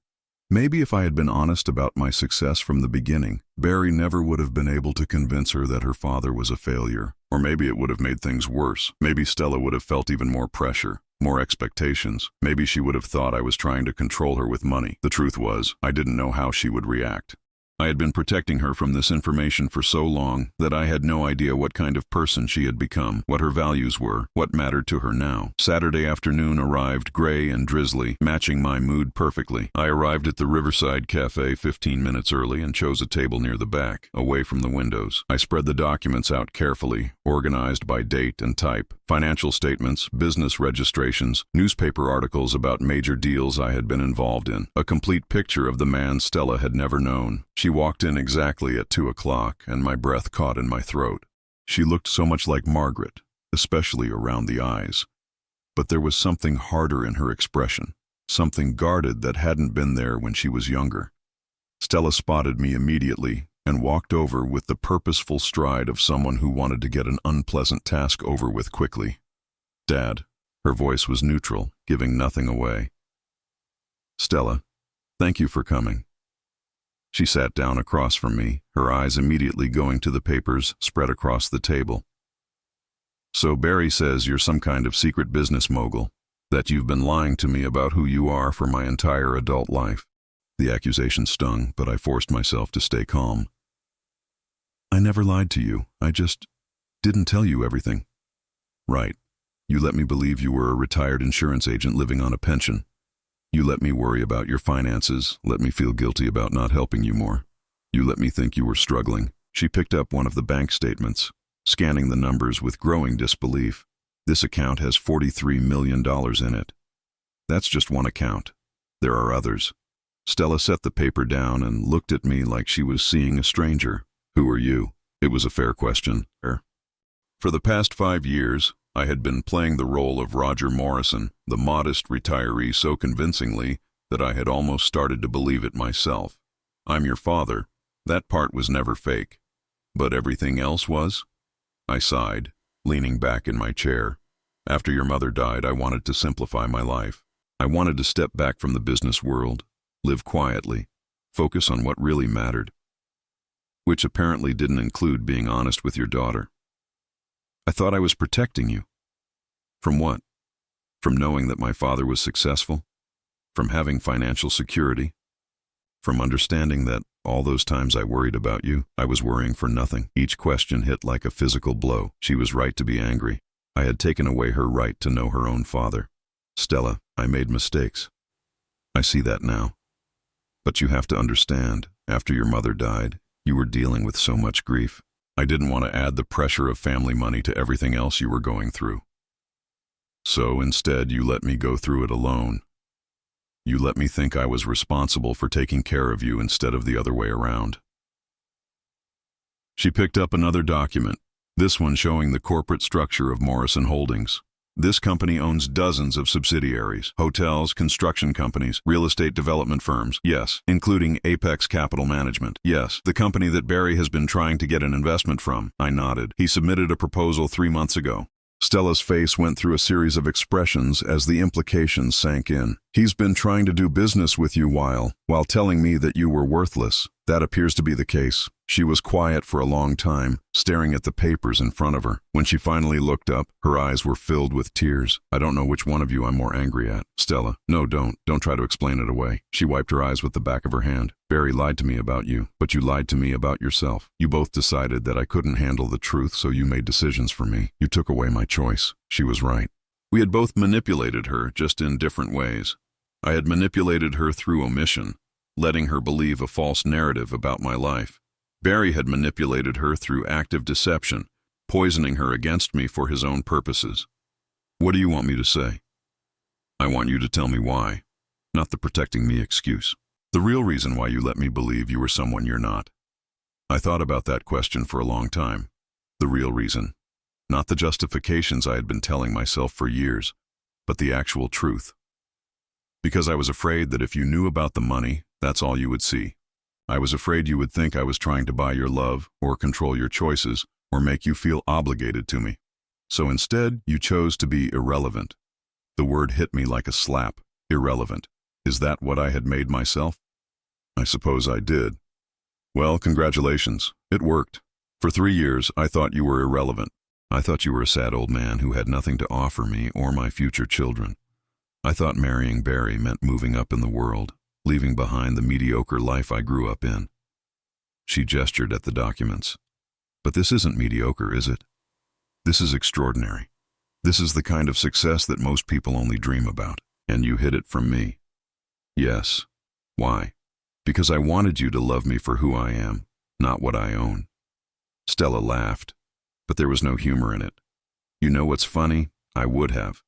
Maybe if I had been honest about my success from the beginning, Barry never would have been able to convince her that her father was a failure. Or maybe it would have made things worse. Maybe Stella would have felt even more pressure, more expectations. Maybe she would have thought I was trying to control her with money. The truth was, I didn't know how she would react. I had been protecting her from this information for so long that I had no idea what kind of person she had become, what her values were, what mattered to her now. Saturday afternoon arrived gray and drizzly, matching my mood perfectly. I arrived at the Riverside Cafe 15 minutes early and chose a table near the back, away from the windows. I spread the documents out carefully, organized by date and type. Financial statements, business registrations, newspaper articles about major deals I had been involved in. A complete picture of the man Stella had never known. She walked in exactly at 2 o'clock, and my breath caught in my throat. She looked so much like Margaret, especially around the eyes. But there was something harder in her expression, something guarded that hadn't been there when she was younger. Stella spotted me immediately and walked over with the purposeful stride of someone who wanted to get an unpleasant task over with quickly. "Dad." Her voice was neutral, giving nothing away. "Stella, Thank you for coming. She sat down across from me, her eyes immediately going to the papers spread across the table. So Barry says you're some kind of secret business mogul, that you've been lying to me about who you are for my entire adult life. The accusation stung, but I forced myself to stay calm. I never lied to you. I just didn't tell you everything. Right. You let me believe you were a retired insurance agent living on a pension. You let me worry about your finances, let me feel guilty about not helping you more. You let me think you were struggling. She picked up one of the bank statements, scanning the numbers with growing disbelief. This account has $43 million in it. That's just one account. There are others. Stella set the paper down and looked at me like she was seeing a stranger. Who are you? It was a fair question. For the past 5 years, I had been playing the role of Roger Morrison, the modest retiree, so convincingly that I had almost started to believe it myself. I'm your father. That part was never fake. But everything else was? I sighed, leaning back in my chair. After your mother died, I wanted to simplify my life. I wanted to step back from the business world, live quietly, focus on what really mattered. Which apparently didn't include being honest with your daughter. I thought I was protecting you. From what? From knowing that my father was successful? From having financial security? From understanding that all those times I worried about you, I was worrying for nothing. Each question hit like a physical blow. She was right to be angry. I had taken away her right to know her own father. Stella, I made mistakes. I see that now. But you have to understand, after your mother died, you were dealing with so much grief. I didn't want to add the pressure of family money to everything else you were going through. So instead, you let me go through it alone. You let me think I was responsible for taking care of you instead of the other way around. She picked up another document, this one showing the corporate structure of Morrison Holdings. This company owns dozens of subsidiaries, hotels, construction companies, real estate development firms, yes, including Apex Capital Management, yes, the company that Barry has been trying to get an investment from. I nodded. He submitted a proposal 3 months ago. Stella's face went through a series of expressions as the implications sank in. He's been trying to do business with you while telling me that you were worthless. That appears to be the case. She was quiet for a long time, staring at the papers in front of her. When she finally looked up, her eyes were filled with tears. I don't know which one of you I'm more angry at. Stella, no, don't. Don't try to explain it away. She wiped her eyes with the back of her hand. Barry lied to me about you, but you lied to me about yourself. You both decided that I couldn't handle the truth, so you made decisions for me. You took away my choice. She was right. We had both manipulated her, just in different ways. I had manipulated her through omission, letting her believe a false narrative about my life. Barry had manipulated her through active deception, poisoning her against me for his own purposes. What do you want me to say? I want you to tell me why, not the protecting me excuse. The real reason why you let me believe you were someone you're not. I thought about that question for a long time. The real reason, not the justifications I had been telling myself for years, but the actual truth. Because I was afraid that if you knew about the money, that's all you would see. I was afraid you would think I was trying to buy your love, or control your choices, or make you feel obligated to me. So instead, you chose to be irrelevant. The word hit me like a slap. Irrelevant. Is that what I had made myself? I suppose I did. Well, congratulations. It worked. For 3 years, I thought you were irrelevant. I thought you were a sad old man who had nothing to offer me or my future children. I thought marrying Barry meant moving up in the world, leaving behind the mediocre life I grew up in. She gestured at the documents. But this isn't mediocre, is it? This is extraordinary. This is the kind of success that most people only dream about, and you hid it from me. Yes. Why? Because I wanted you to love me for who I am, not what I own. Stella laughed, but there was no humor in it. You know what's funny? I would have.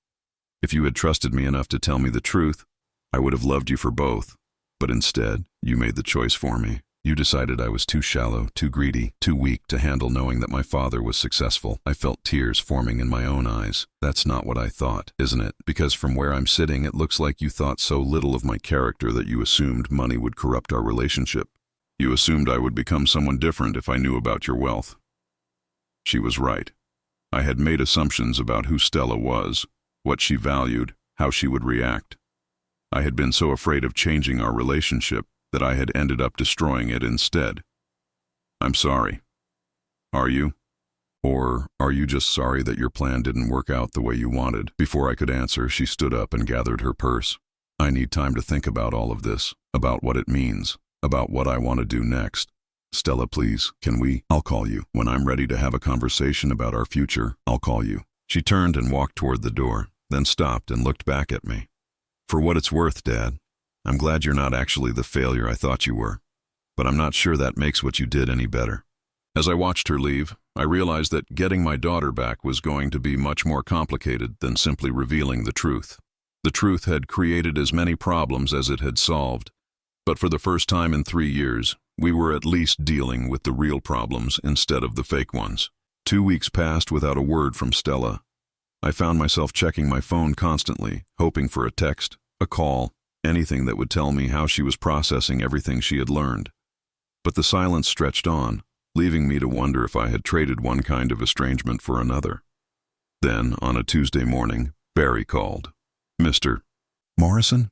If you had trusted me enough to tell me the truth, I would have loved you for both. But instead, you made the choice for me. You decided I was too shallow, too greedy, too weak to handle knowing that my father was successful. I felt tears forming in my own eyes. That's not what I thought, isn't it? Because from where I'm sitting, it looks like you thought so little of my character that you assumed money would corrupt our relationship. You assumed I would become someone different if I knew about your wealth. She was right. I had made assumptions about who Stella was, what she valued, how she would react. I had been so afraid of changing our relationship that I had ended up destroying it instead. I'm sorry. Are you? Or are you just sorry that your plan didn't work out the way you wanted? Before I could answer, she stood up and gathered her purse. I need time to think about all of this, about what it means, about what I want to do next. Stella, please, can we? I'll call you. When I'm ready to have a conversation about our future, I'll call you. She turned and walked toward the door, then stopped and looked back at me. For what it's worth, Dad, I'm glad you're not actually the failure I thought you were, but I'm not sure that makes what you did any better. As I watched her leave, I realized that getting my daughter back was going to be much more complicated than simply revealing the truth. The truth had created as many problems as it had solved, but for the first time in 3 years, we were at least dealing with the real problems instead of the fake ones. 2 weeks passed without a word from Stella. I found myself checking my phone constantly, hoping for a text, a call, anything that would tell me how she was processing everything she had learned. But the silence stretched on, leaving me to wonder if I had traded one kind of estrangement for another. Then, on a Tuesday morning, Barry called. Mr. Morrison?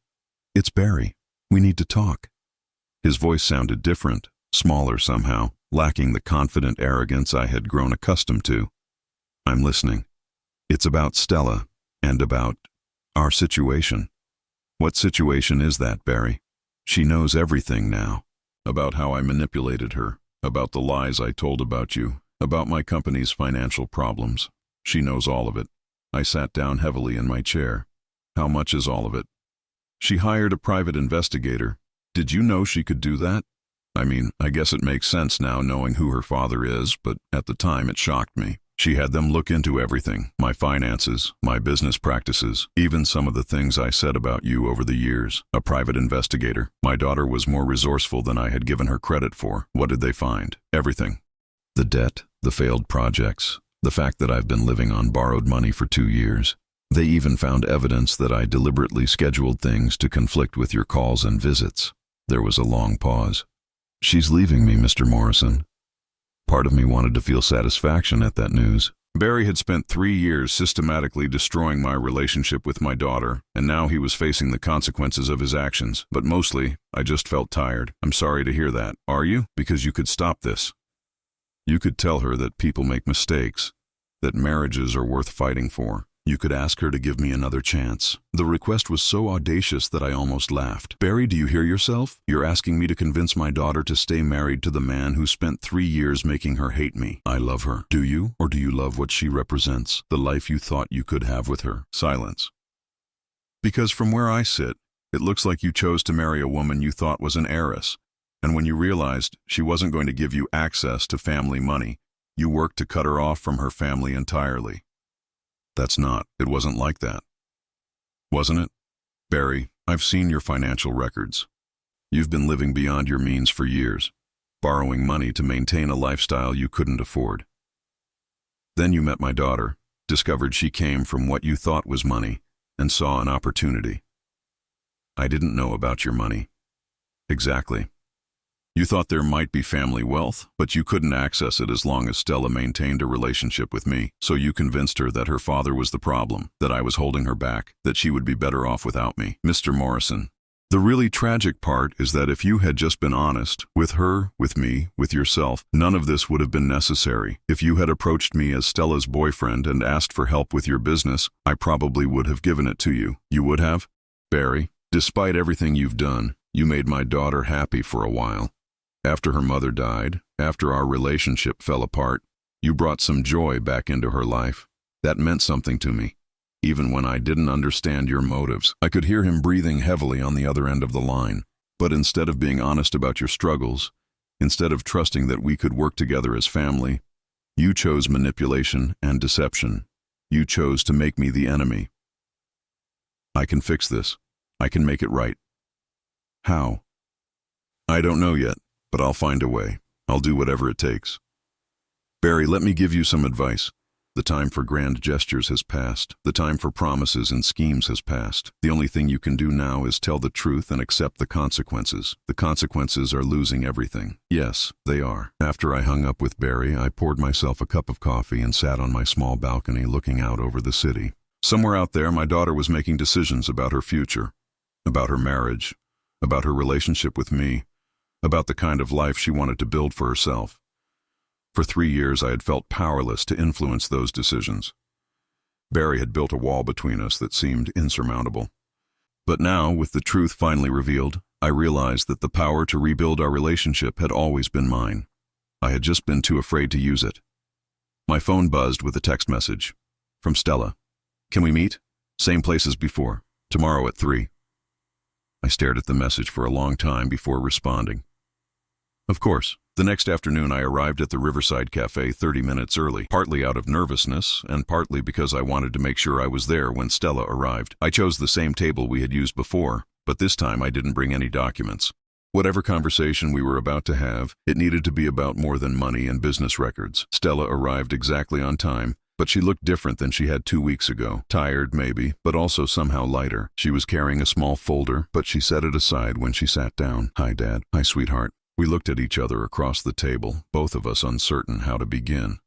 It's Barry. We need to talk. His voice sounded different, smaller somehow, lacking the confident arrogance I had grown accustomed to. I'm listening. It's about Stella, and about our situation. What situation is that, Barry? She knows everything now. About how I manipulated her, about the lies I told about you, about my company's financial problems. She knows all of it. I sat down heavily in my chair. How much is all of it? She hired a private investigator. Did you know she could do that? I mean, I guess it makes sense now knowing who her father is, but at the time it shocked me. She had them look into everything, my finances, my business practices, even some of the things I said about you over the years. A private investigator. My daughter was more resourceful than I had given her credit for. What did they find? Everything. The debt, the failed projects, the fact that I've been living on borrowed money for 2 years. They even found evidence that I deliberately scheduled things to conflict with your calls and visits. There was a long pause. She's leaving me, Mr. Morrison. Part of me wanted to feel satisfaction at that news. Barry had spent 3 years systematically destroying my relationship with my daughter, and now he was facing the consequences of his actions. But mostly, I just felt tired. I'm sorry to hear that. Are you? Because you could stop this. You could tell her that people make mistakes, that marriages are worth fighting for. You could ask her to give me another chance. The request was so audacious that I almost laughed. Barry, do you hear yourself? You're asking me to convince my daughter to stay married to the man who spent 3 years making her hate me. I love her. Do you? Or do you love what she represents? The life you thought you could have with her? Silence. Because from where I sit, it looks like you chose to marry a woman you thought was an heiress. And when you realized she wasn't going to give you access to family money, you worked to cut her off from her family entirely. It wasn't like that. Wasn't it? Barry, I've seen your financial records. You've been living beyond your means for years, borrowing money to maintain a lifestyle you couldn't afford. Then you met my daughter, discovered she came from what you thought was money, and saw an opportunity. I didn't know about your money. Exactly. You thought there might be family wealth, but you couldn't access it as long as Stella maintained a relationship with me. So you convinced her that her father was the problem, that I was holding her back, that she would be better off without me. Mr. Morrison, the really tragic part is that if you had just been honest, with her, with me, with yourself, none of this would have been necessary. If you had approached me as Stella's boyfriend and asked for help with your business, I probably would have given it to you. You would have? Barry, despite everything you've done, you made my daughter happy for a while. After her mother died, after our relationship fell apart, you brought some joy back into her life. That meant something to me. Even when I didn't understand your motives, I could hear him breathing heavily on the other end of the line. But instead of being honest about your struggles, instead of trusting that we could work together as family, you chose manipulation and deception. You chose to make me the enemy. I can fix this. I can make it right. How? I don't know yet. But I'll find a way. I'll do whatever it takes. Barry, let me give you some advice. The time for grand gestures has passed. The time for promises and schemes has passed. The only thing you can do now is tell the truth and accept the consequences. The consequences are losing everything. Yes, they are. After I hung up with Barry, I poured myself a cup of coffee and sat on my small balcony looking out over the city. Somewhere out there, my daughter was making decisions about her future. about her marriage, about her relationship with me, about the kind of life she wanted to build for herself. For 3 years, I had felt powerless to influence those decisions. Barry had built a wall between us that seemed insurmountable. But now, with the truth finally revealed, I realized that the power to rebuild our relationship had always been mine. I had just been too afraid to use it. My phone buzzed with a text message. From Stella. "Can we meet? Same place as before. Tomorrow at 3. I stared at the message for a long time before responding. Of course. The next afternoon I arrived at the Riverside Cafe 30 minutes early, partly out of nervousness and partly because I wanted to make sure I was there when Stella arrived. I chose the same table we had used before, but this time I didn't bring any documents. Whatever conversation we were about to have, it needed to be about more than money and business records. Stella arrived exactly on time, but she looked different than she had 2 weeks ago. Tired, maybe, but also somehow lighter. She was carrying a small folder, but she set it aside when she sat down. "Hi, Dad." "Hi, sweetheart." We looked at each other across the table, both of us uncertain how to begin.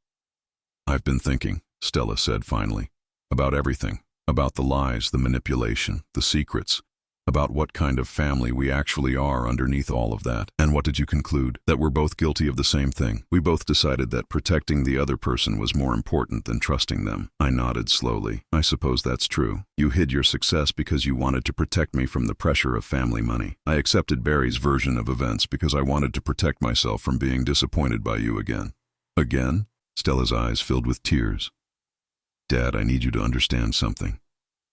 "I've been thinking," Stella said finally, "about everything, about the lies, the manipulation, the secrets, about what kind of family we actually are underneath all of that." "And what did you conclude?" "That we're both guilty of the same thing. We both decided that protecting the other person was more important than trusting them." I nodded slowly. "I suppose that's true. You hid your success because you wanted to protect me from the pressure of family money. I accepted Barry's version of events because I wanted to protect myself from being disappointed by you again." "Again?" Stella's eyes filled with tears. "Dad, I need you to understand something.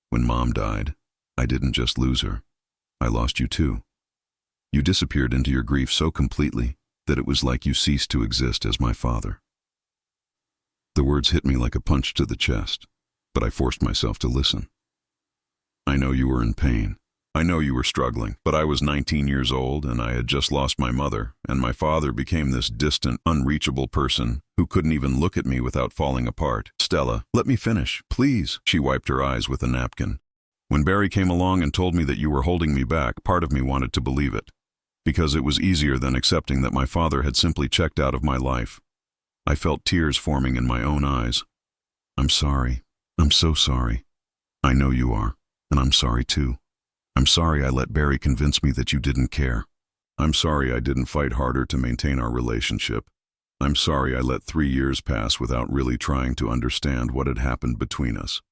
When Mom died, I didn't just lose her. I lost you too. You disappeared into your grief so completely that it was like you ceased to exist as my father." The words hit me like a punch to the chest, but I forced myself to listen. "I know you were in pain. I know you were struggling, but I was 19 years old and I had just lost my mother, and my father became this distant, unreachable person who couldn't even look at me without falling apart." "Stella, let me finish, please." She wiped her eyes with a napkin. "When Barry came along and told me that you were holding me back, part of me wanted to believe it, because it was easier than accepting that my father had simply checked out of my life. I felt tears forming in my own eyes. I'm sorry. I'm so sorry. I know you are, and I'm sorry too. I'm sorry I let Barry convince me that you didn't care. I'm sorry I didn't fight harder to maintain our relationship. I'm sorry I let 3 years pass without really trying to understand what had happened between us."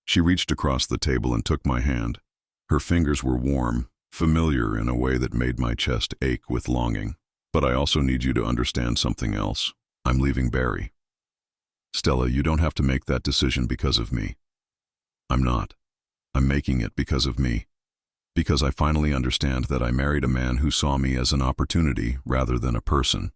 She reached across the table and took my hand. Her fingers were warm, familiar in a way that made my chest ache with longing. "But I also need you to understand something else. I'm leaving Barry. Stella, you don't have to make that decision because of me. I'm not. I'm making it because of me. Because I finally understand that I married a man who saw me as an opportunity rather than a person.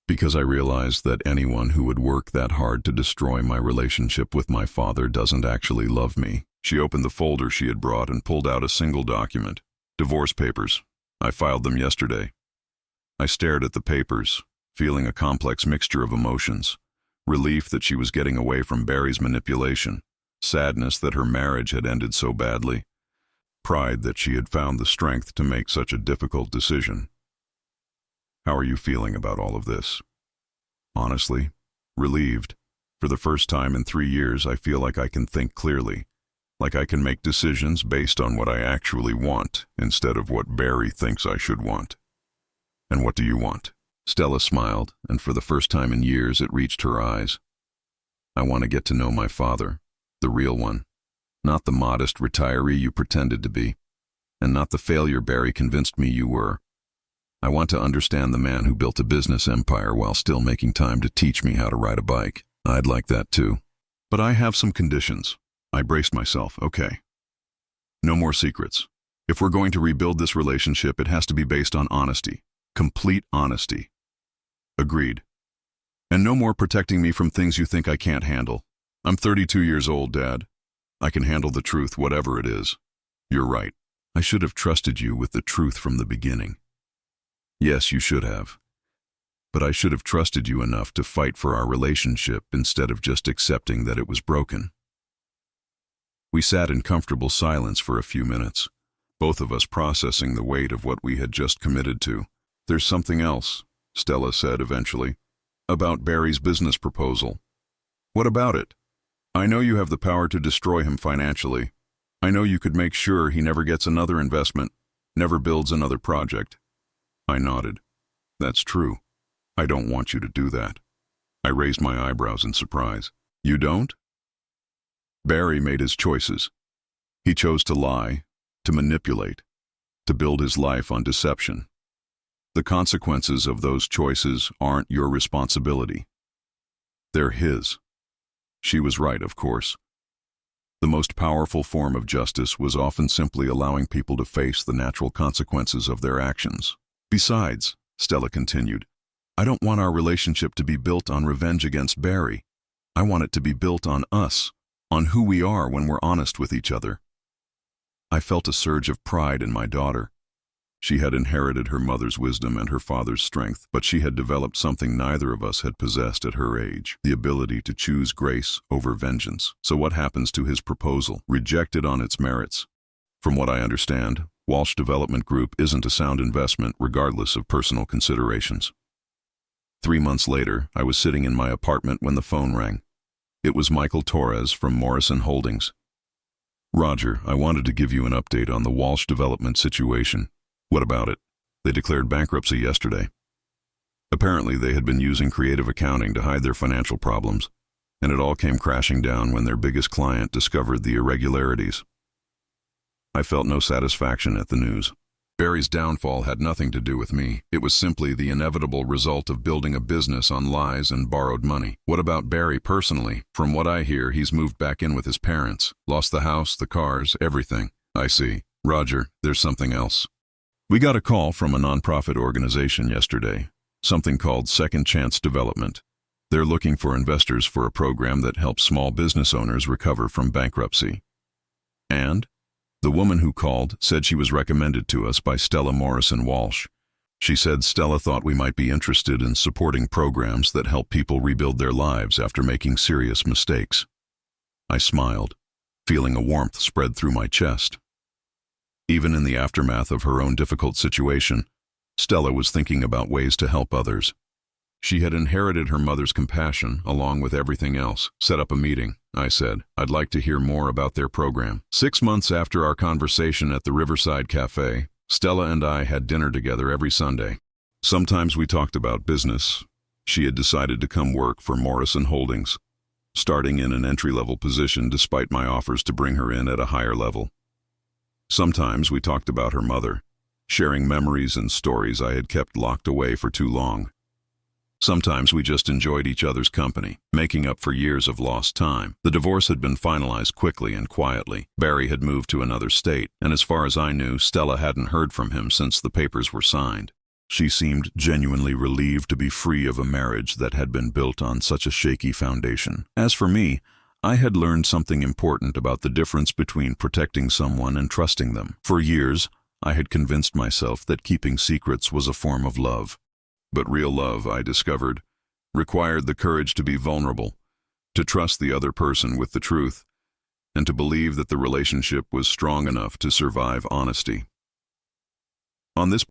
Because I realized that anyone who would work that hard to destroy my relationship with my father doesn't actually love me." She opened the folder she had brought and pulled out a single document. "Divorce papers. I filed them yesterday." I stared at the papers, feeling a complex mixture of emotions. Relief that she was getting away from Barry's manipulation. Sadness that her marriage had ended so badly. Pride that she had found the strength to make such a difficult decision. "How are you feeling about all of this?" "Honestly, relieved. For the first time in 3 years, I feel like I can think clearly, like I can make decisions based on what I actually want instead of what Barry thinks I should want." "And what do you want?" Stella smiled, and for the first time in years it reached her eyes. "I want to get to know my father, the real one, not the modest retiree you pretended to be, and not the failure Barry convinced me you were. I want to understand the man who built a business empire while still making time to teach me how to ride a bike. I'd like that too. But I have some conditions." I braced myself. "Okay. No more secrets. If we're going to rebuild this relationship, it has to be based on honesty. Complete honesty." "Agreed. And no more protecting me from things you think I can't handle. I'm 32 years old, Dad. I can handle the truth, whatever it is." "You're right. I should have trusted you with the truth from the beginning." "Yes, you should have. But I should have trusted you enough to fight for our relationship instead of just accepting that it was broken." We sat in comfortable silence for a few minutes, both of us processing the weight of what we had just committed to. "There's something else," Stella said eventually, "about Barry's business proposal." "What about it?" "I know you have the power to destroy him financially, I know you could make sure he never gets another investment, never builds another project. I nodded. That's true. I don't want you to do that. I raised my eyebrows in surprise. You don't? Barry made his choices. He chose to lie, to manipulate, to build his life on deception. The consequences of those choices aren't your responsibility. They're his. She was right, of course. The most powerful form of justice was often simply allowing people to face the natural consequences of their actions. Besides, Stella continued, I don't want our relationship to be built on revenge against Barry. I want it to be built on us, on who we are when we're honest with each other. I felt a surge of pride in my daughter. She had inherited her mother's wisdom and her father's strength, but she had developed something neither of us had possessed at her age, the ability to choose grace over vengeance. So what happens to his proposal? Rejected on its merits. From what I understand, Walsh Development Group isn't a sound investment regardless of personal considerations. 3 months later, I was sitting in my apartment when the phone rang. It was Michael Torres from Morrison Holdings. Roger, I wanted to give you an update on the Walsh Development situation. What about it? They declared bankruptcy yesterday. Apparently, they had been using creative accounting to hide their financial problems, and it all came crashing down when their biggest client discovered the irregularities. I felt no satisfaction at the news. Barry's downfall had nothing to do with me. It was simply the inevitable result of building a business on lies and borrowed money. What about Barry personally? From what I hear, he's moved back in with his parents. Lost the house, the cars, everything. I see. Roger, there's something else. We got a call from a nonprofit organization yesterday, something called Second Chance Development. They're looking for investors for a program that helps small business owners recover from bankruptcy. And the woman who called said she was recommended to us by Stella Morrison Walsh. She said Stella thought we might be interested in supporting programs that help people rebuild their lives after making serious mistakes. I smiled, feeling a warmth spread through my chest. Even in the aftermath of her own difficult situation, Stella was thinking about ways to help others. She had inherited her mother's compassion along with everything else. Set up a meeting, I said. I'd like to hear more about their program. 6 months after our conversation at the Riverside Cafe, Stella and I had dinner together every Sunday. Sometimes we talked about business. She had decided to come work for Morrison Holdings, starting in an entry-level position despite my offers to bring her in at a higher level. Sometimes we talked about her mother, sharing memories and stories I had kept locked away for too long. Sometimes we just enjoyed each other's company, making up for years of lost time. The divorce had been finalized quickly and quietly. Barry had moved to another state, and as far as I knew, Stella hadn't heard from him since the papers were signed. She seemed genuinely relieved to be free of a marriage that had been built on such a shaky foundation. As for me, I had learned something important about the difference between protecting someone and trusting them. For years, I had convinced myself that keeping secrets was a form of love. But real love, I discovered, required the courage to be vulnerable, to trust the other person with the truth, and to believe that the relationship was strong enough to survive honesty. On this